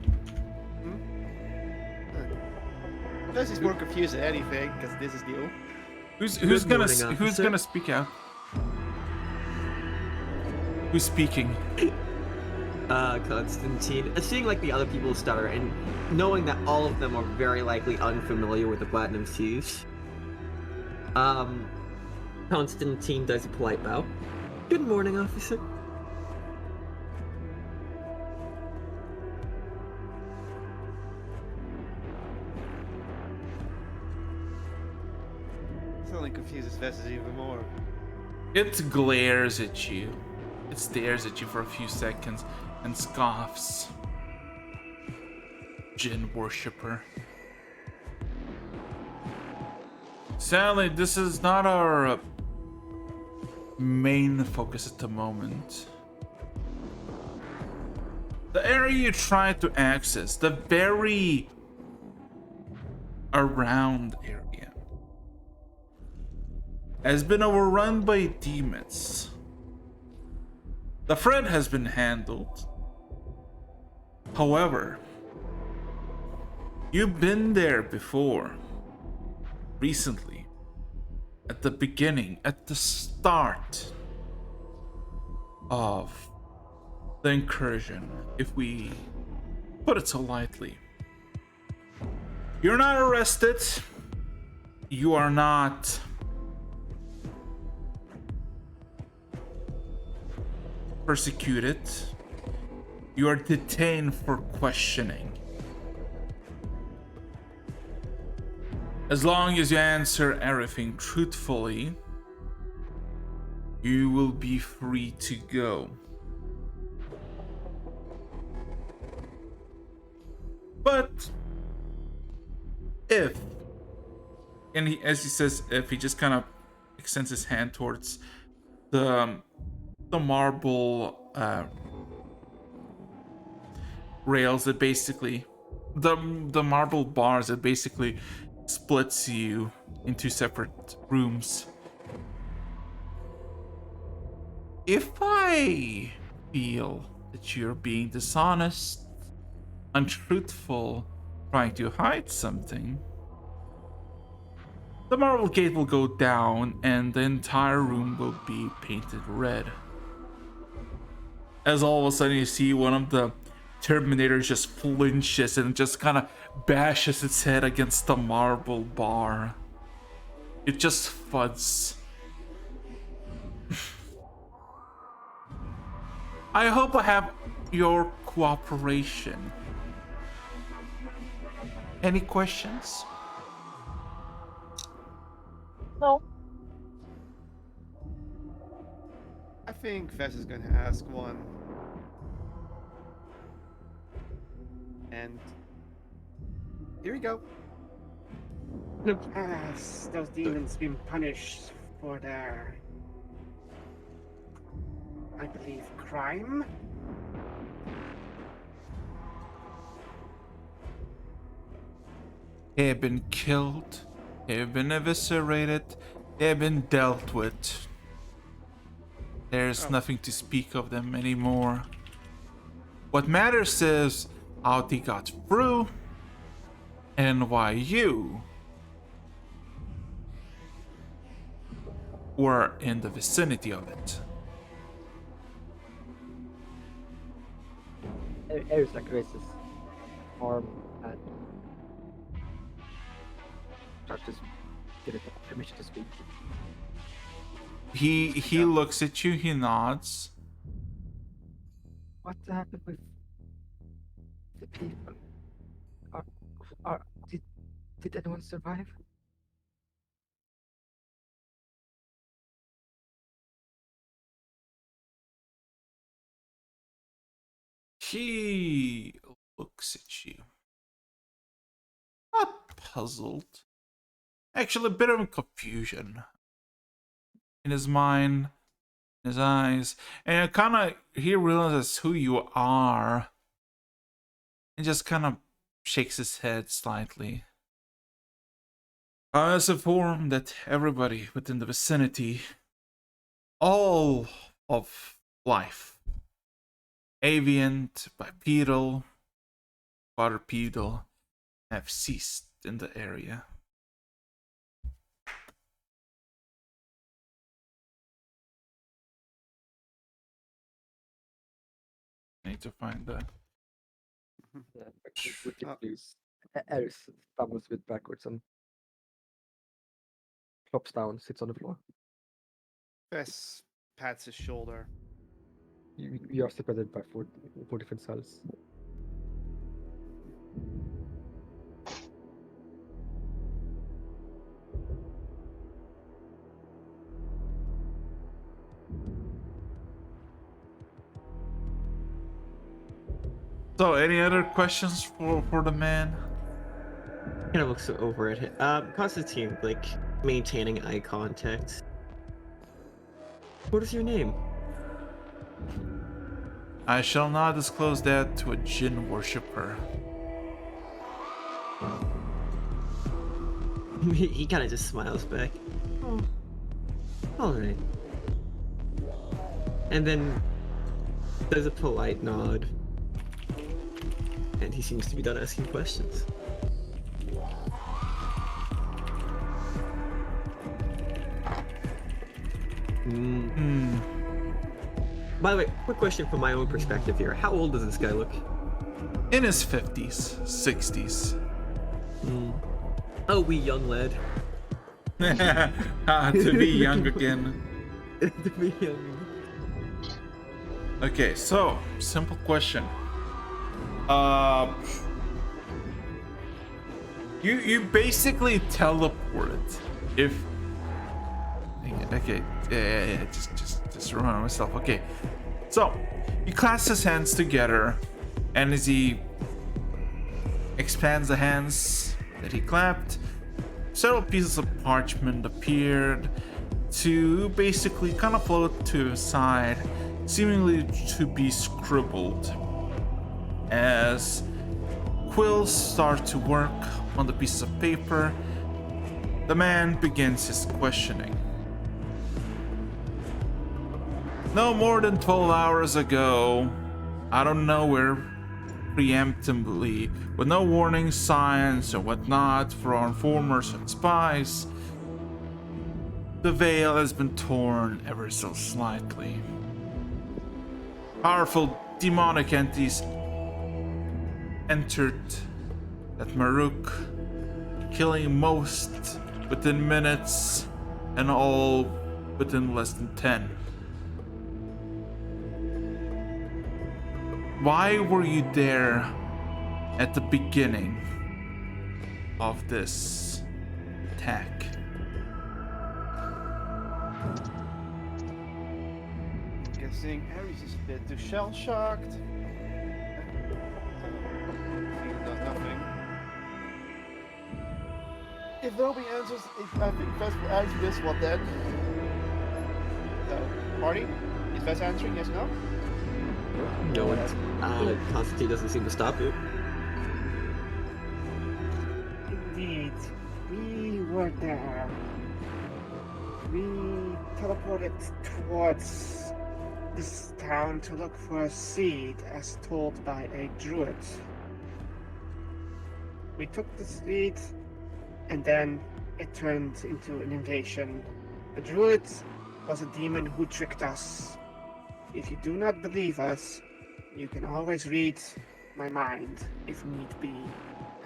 This is more confused than anything, because this is new. who's Good gonna morning, who's officer. gonna speak out? Who's speaking? Constantine. Seeing like the other people stutter and knowing that all of them are very likely unfamiliar with the Platinum Seas, Constantine does a polite bow. Good morning, officer. This only confuses Vestas even more. It glares at you. It stares at you for a few seconds and scoffs. Jinn worshipper. Sadly, this is not our main focus at the moment. The area you try to access, the very around area, has been overrun by demons. The threat has been handled. However, you've been there before. Recently. At the beginning, at the start of the incursion, if we put it so lightly. You're not arrested. You are not persecuted. You are detained for questioning. As long as you answer everything truthfully, you will be free to go. But if, and as he says, if he just kind of extends his hand towards the marble rails that basically, the marble bars that basically splits you into separate rooms. If I feel that you're being dishonest, untruthful, trying to hide something, the marble gate will go down and the entire room will be painted red. As all of a sudden you see one of the Terminators just flinches and just kind of bashes its head against the marble bar. It just thuds. I hope I have your cooperation. Any questions? No. I think Vess is gonna ask one. And here we go. Has those demons been punished for their, I believe, crime? They have been killed, they have been eviscerated, they have been dealt with. There's nothing to speak of them anymore. What matters is how they got through and why you were in the vicinity of it. Arizak raises arm and tries to give it permission to speak. He looks at you, he nods. What happened with the people? Did anyone survive? He looks at you. Not puzzled. Actually, a bit of confusion. In his mind, in his eyes. And he realizes who you are. And just kind of shakes his head slightly. I was informed that everybody within the vicinity, all of life, avian, bipedal, quadrupedal, have ceased in the area. I need to find the... Yeah, would you please? Eris fumbles a bit backwards and flops down, sits on the floor. Vess pats his shoulder. You are separated by four different cells. So, any other questions for the man? Kind of looks over at him. Constantine, like, maintaining eye contact. What is your name? I shall not disclose that to a Jinn worshipper. He kind of just smiles back. Oh, all right. And then there's a polite nod, and he seems to be done asking questions. By the way, quick question from my own perspective here. How old does this guy look? In his 50s, 60s. Oh, wee young lad. To be young again. To be young. Okay, so, simple question. You basically teleported. If... Okay, yeah, just remind myself. Okay, so he clasps his hands together, and as he expands the hands that he clapped, several pieces of parchment appeared to basically kind of float to his side, seemingly to be scribbled. As quills start to work on the pieces of paper, the man begins his questioning. No more than 12 hours ago, out of nowhere, preemptively, with no warning signs or whatnot for our informers and spies, the veil has been torn ever so slightly. Powerful demonic entities entered that Maruk, killing most within minutes and all within less than 10. Why were you there at the beginning of this attack? Guessing Ares is a bit too shell shocked. Feeling does nothing. If nobody answers, I think Vess will answer this one then. So, Marty? Is Vess answering? Yes, no? No one's. Constantine doesn't seem to stop you. Indeed, we were there. We teleported towards this town to look for a seed, as told by a druid. We took the seed, and then it turned into an invasion. The druid was a demon who tricked us. If you do not believe us, you can always read my mind if need be.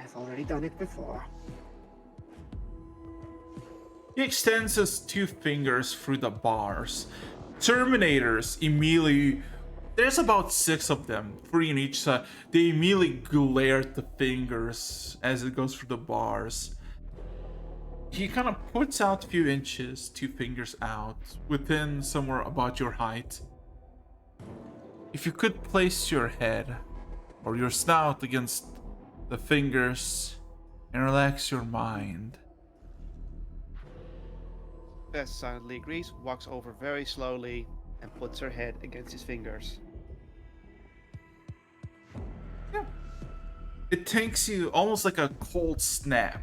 I've already done it before. He extends his 2 fingers through the bars. Terminators immediately. There's about 6 of them, 3 on each side. They immediately glare at the fingers as it goes through the bars. He kind of puts out a few inches, 2 fingers out, within somewhere about your height. If you could place your head or your snout against the fingers and relax your mind. Vess silently agrees, walks over very slowly, and puts her head against his fingers. Yeah. It takes you almost like a cold snap.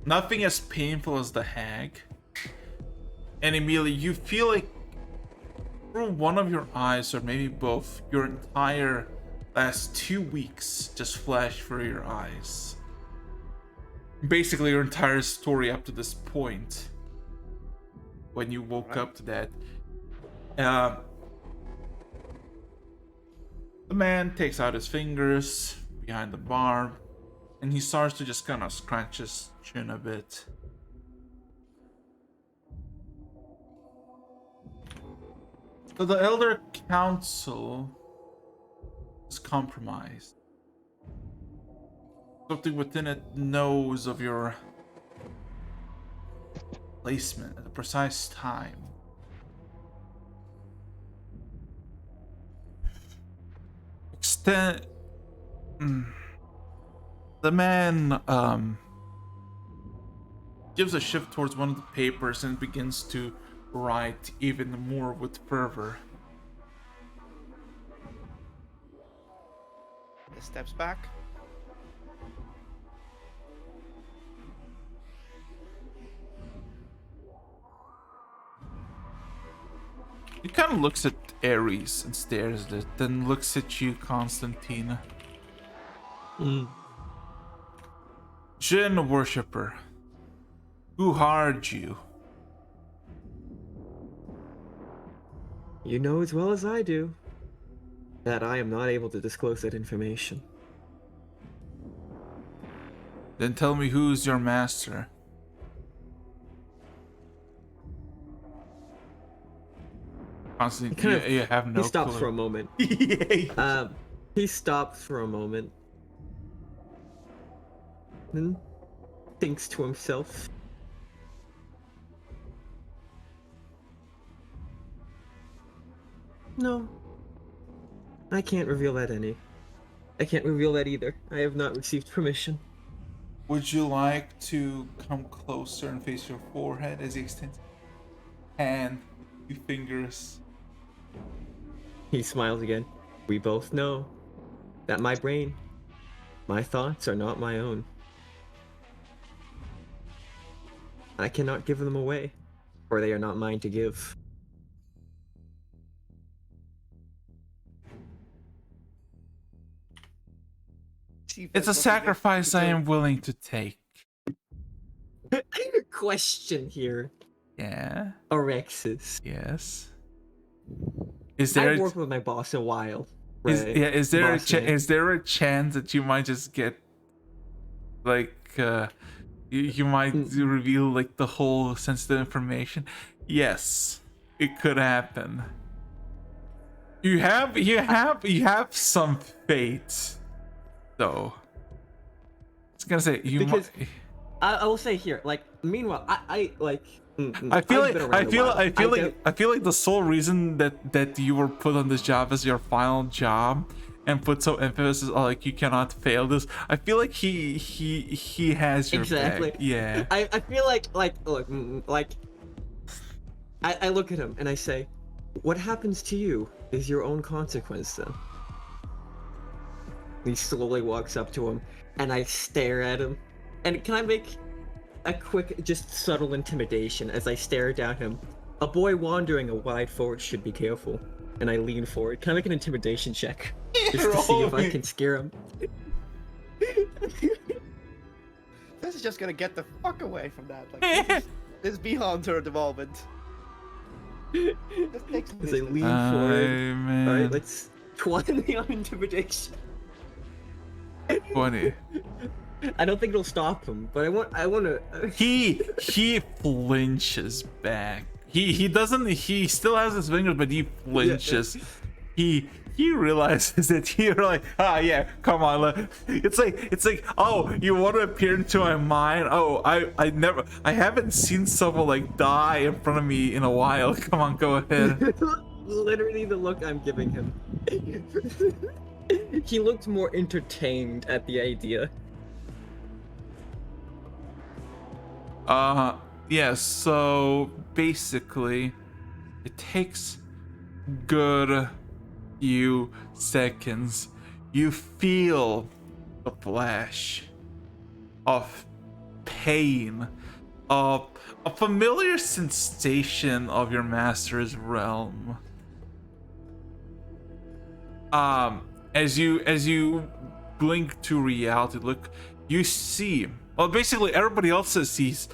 Nothing as painful as the hag. And immediately you feel like through one of your eyes, or maybe both, your entire last 2 weeks just flash through your eyes. Basically your entire story up to this point. When you woke up to that. The man takes out his fingers behind the bar, and he starts to just kind of scratch his chin a bit. So the Elder Council is compromised. Something within it knows of your placement at the precise time. The man gives a shift towards one of the papers and begins to write even more with fervor. He steps back. He kind of looks at Ares and stares at it, then looks at you, Constantine. Jinn worshipper, who hired you? You know as well as I do that I am not able to disclose that information. Then tell me who's your master. Constantine, you have no He stops clue. for a moment. He stops for a moment. Then thinks to himself. No. I can't reveal that I can't reveal that either. I have not received permission. Would you like to come closer and face your forehead as he extends hand, 2 fingers? He smiles again. We both know that my brain, my thoughts are not my own. I cannot give them away, for they are not mine to give. see if It's a that's something that sacrifice you I could am willing to take. Question here, Yeah. Orexis. Yes. Is there I've worked with my boss a while. is Right? yeah is there Boss man. is there a chance that you might just get like you might reveal like the whole sensitive information? Yes, it could happen. You have some fate, though. I was gonna say you Because might. I will say here, like, meanwhile, I like. I feel I've like been around a while. I feel like the sole reason that you were put on this job as your final job and put so emphasis on like you cannot fail this. I feel like he has your Exactly. back. Yeah. I feel like look like I look at him and I say, what happens to you is your own consequence then. He slowly walks up to him and I stare at him. And can I make a quick, just subtle intimidation as I stare down him? A boy wandering a wide forest should be careful. And I lean forward. Can I make an intimidation check? Just to see if I can scare him. This is just gonna get the fuck away from that. Like, this is beyond her at the moment. Just take some As I distance. lean forward. Man. Alright, let's 20 on intimidation. 20. I don't think it'll stop him, but I want to. He flinches back. He doesn't. He still has his fingers, but he flinches. He realizes that you're like, yeah, come on. It's like, oh, you want to appear into my mind? Oh, I haven't seen someone like die in front of me in a while. Come on, go ahead. Literally the look I'm giving him. He looked more entertained at the idea. Yeah, so basically it takes good few seconds. You feel the flash of pain, of a familiar sensation of your master's realm. As you blink to reality, look, you see, well, basically everybody else sees,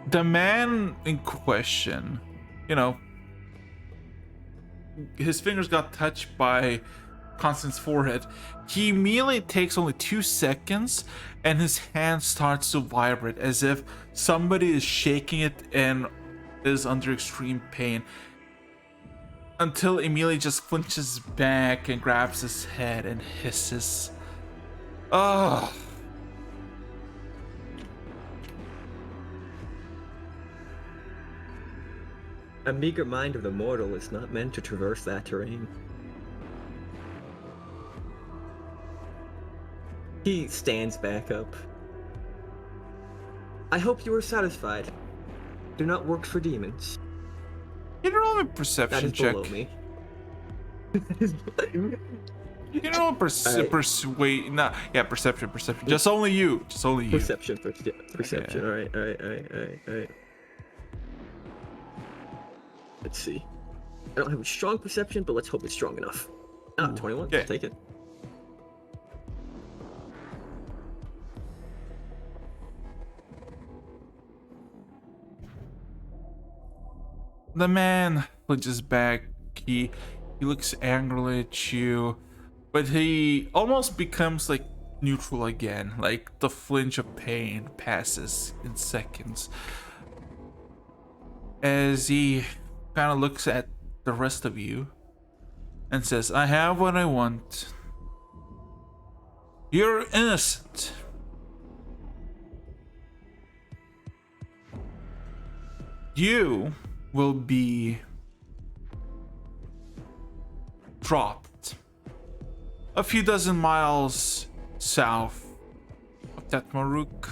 the man in question, you know, his fingers got touched by Constance's forehead. He immediately takes only 2 seconds and his hand starts to vibrate as if somebody is shaking it and is under extreme pain, until Emily just flinches back and grabs his head and hisses, "Ugh." A meager mind of the mortal is not meant to traverse that terrain. He stands back up. I hope you are satisfied. Do not work for demons. You can roll a That perception is check. below me. You can roll a persuade. Nah, yeah, perception. Just only you. Perception. Okay. Alright. Let's see. I don't have a strong perception, but let's hope it's strong enough. 21. Okay. I'll take it. The man flinches back. He looks angrily at you, but he almost becomes like neutral again. Like the flinch of pain passes in seconds as he kind of looks at the rest of you and says, "I have what I want. You're innocent. You will be dropped a few dozen miles south of Tetmaruk.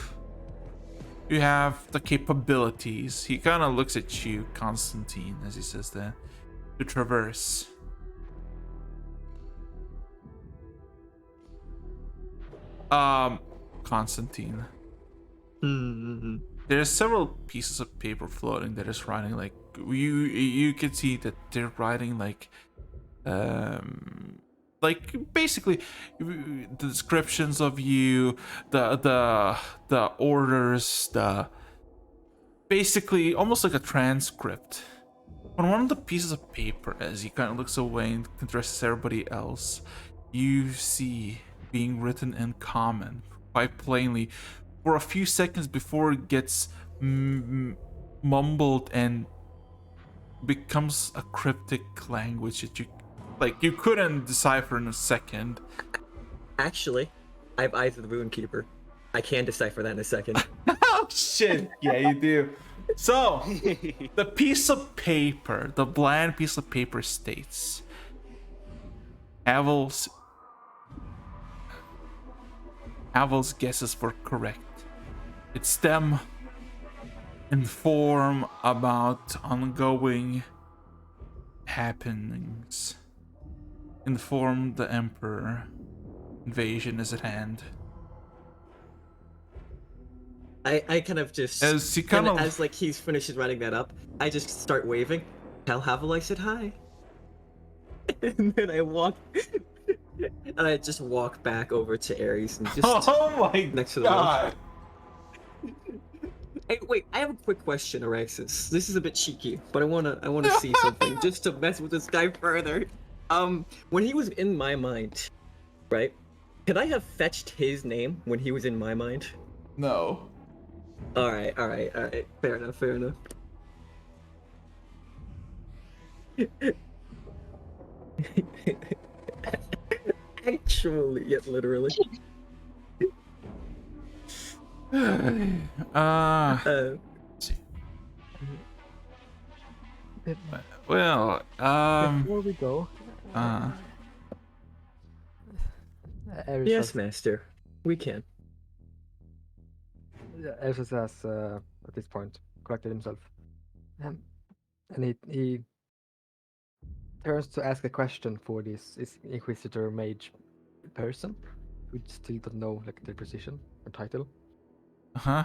You have the capabilities." He kind of looks at you, Constantine, as he says that, to traverse. Constantine. Mm-hmm. There's several pieces of paper floating that is writing, like, you can see that they're writing like like basically the descriptions of you, the orders, the basically almost like a transcript. On one of the pieces of paper, as he kind of looks away and addresses everybody else, you see being written in common quite plainly for a few seconds before it gets mumbled and becomes a cryptic language that you couldn't decipher in a second. Actually, I have Eyes of the Rune Keeper. I can decipher that in a second. Oh shit! Yeah, you do. So, the piece of paper, the bland piece of paper states, Havel's guesses were correct. It's them inform about ongoing happenings. Inform the Emperor. Invasion is at hand. I kind of just As he as like he's finishes writing that up, I just start waving. Tell Havel I said hi. And then I walk and I just walk back over to Ares and just Oh my next to the god! Hey, wait, I have a quick question, Araxis. This is a bit cheeky, but I wanna see something just to mess with this guy further. When he was in my mind, right? Could I have fetched his name when he was in my mind? No. Alright. Fair enough. Actually, yeah, literally. Well, Before we go, Ares Yes, says, master. We can. Ares has at this point corrected himself, and he turns to ask a question for this Inquisitor mage person who still don't know like their position or title. huh?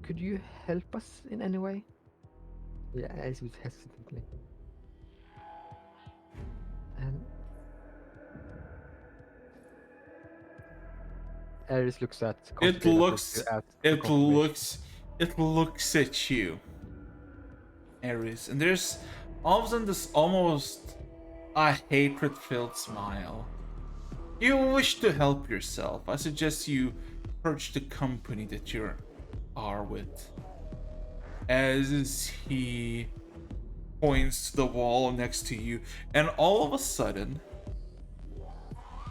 Could you help us in any way? Yeah, as was hesitantly. Ares looks at. It looks at you, Ares, and there's all of a sudden this almost a hatred-filled smile. You wish to help yourself. I suggest you approach the company that you are with. As he points to the wall next to you, and all of a sudden,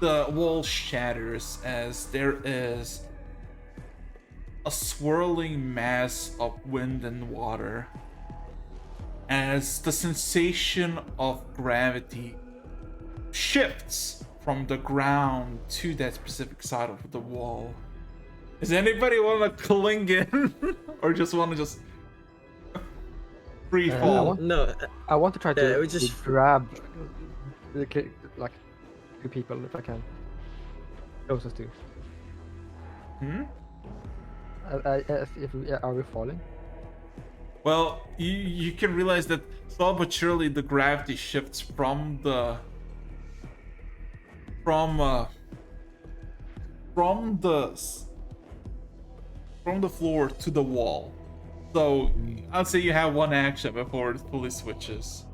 the wall shatters as there is a swirling mass of wind and water. As the sensation of gravity shifts from the ground to that specific side of the wall. Does anybody want to cling in? Or just want to just free fall? I want to try to we just grab like two people if I can. Closest to. Are we falling? Well, you can realize that slowly but surely the gravity shifts from the floor to the wall. So I'd say you have one action before it fully switches.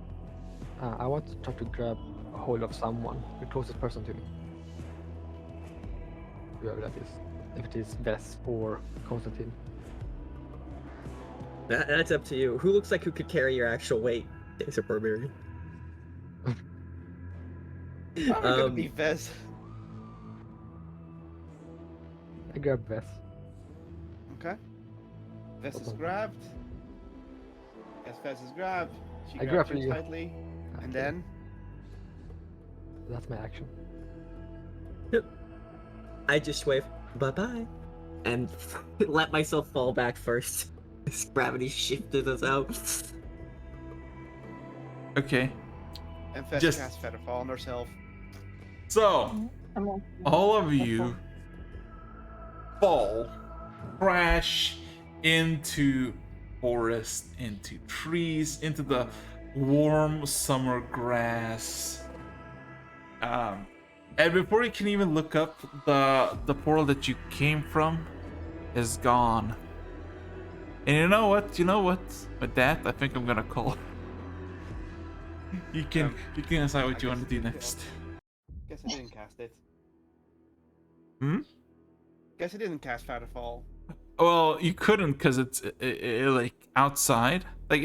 I want to try to grab a hold of someone, the closest person to me. Whoever that is. If it is Vess or Konstantin. That's up to you. Who looks like who could carry your actual weight? It's a barbarian. Probably gonna be Vez. I grab Vess. Okay. Vez is grabbed. Yes, Vez is grabbed. She I grabs grab you you. tightly. And Okay. then That's my action. Yep. I just wave bye-bye and let myself fall back first. This gravity shifted us out. Okay. and Vez Just- casts Featherfall on herself. So all of you fall, crash into forest, into trees, into the warm summer grass. And before you can even look up, the portal that you came from is gone. And you know what? With that, I think I'm gonna call. You can decide what you want to do next. Guess I didn't cast it. Hmm? Guess I didn't cast Fatherfall. Well, you couldn't because it's like outside. Like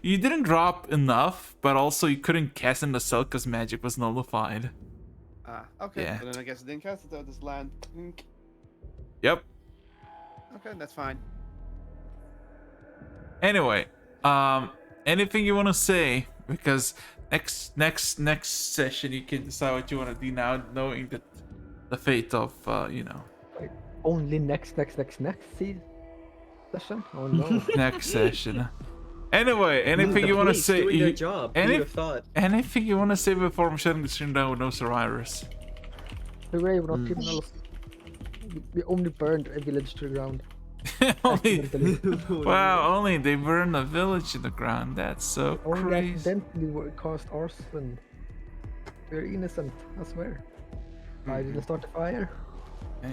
you didn't drop enough, but also you couldn't cast in the cell because magic was nullified. Ah, okay. Yeah. Well, then I guess I didn't cast it. Though this land. Yep. Okay, that's fine. Anyway, anything you want to say? Because next session you can decide what you want to do now, knowing that the fate of Like, only next session? Oh no. next session. Anyway, anything The you want to police say? doing their job. Who would have thought? Anything you want to say before I'm shutting the stream down with no survivors? Hooray, we're not criminals. We only burned a village to the ground. Only, Accidentally. wow, only they burned a village to the ground. That's so Only crazy. accidentally caused arson. We're innocent, I swear. I didn't start the fire. Eh.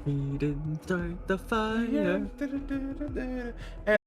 We didn't start the fire. And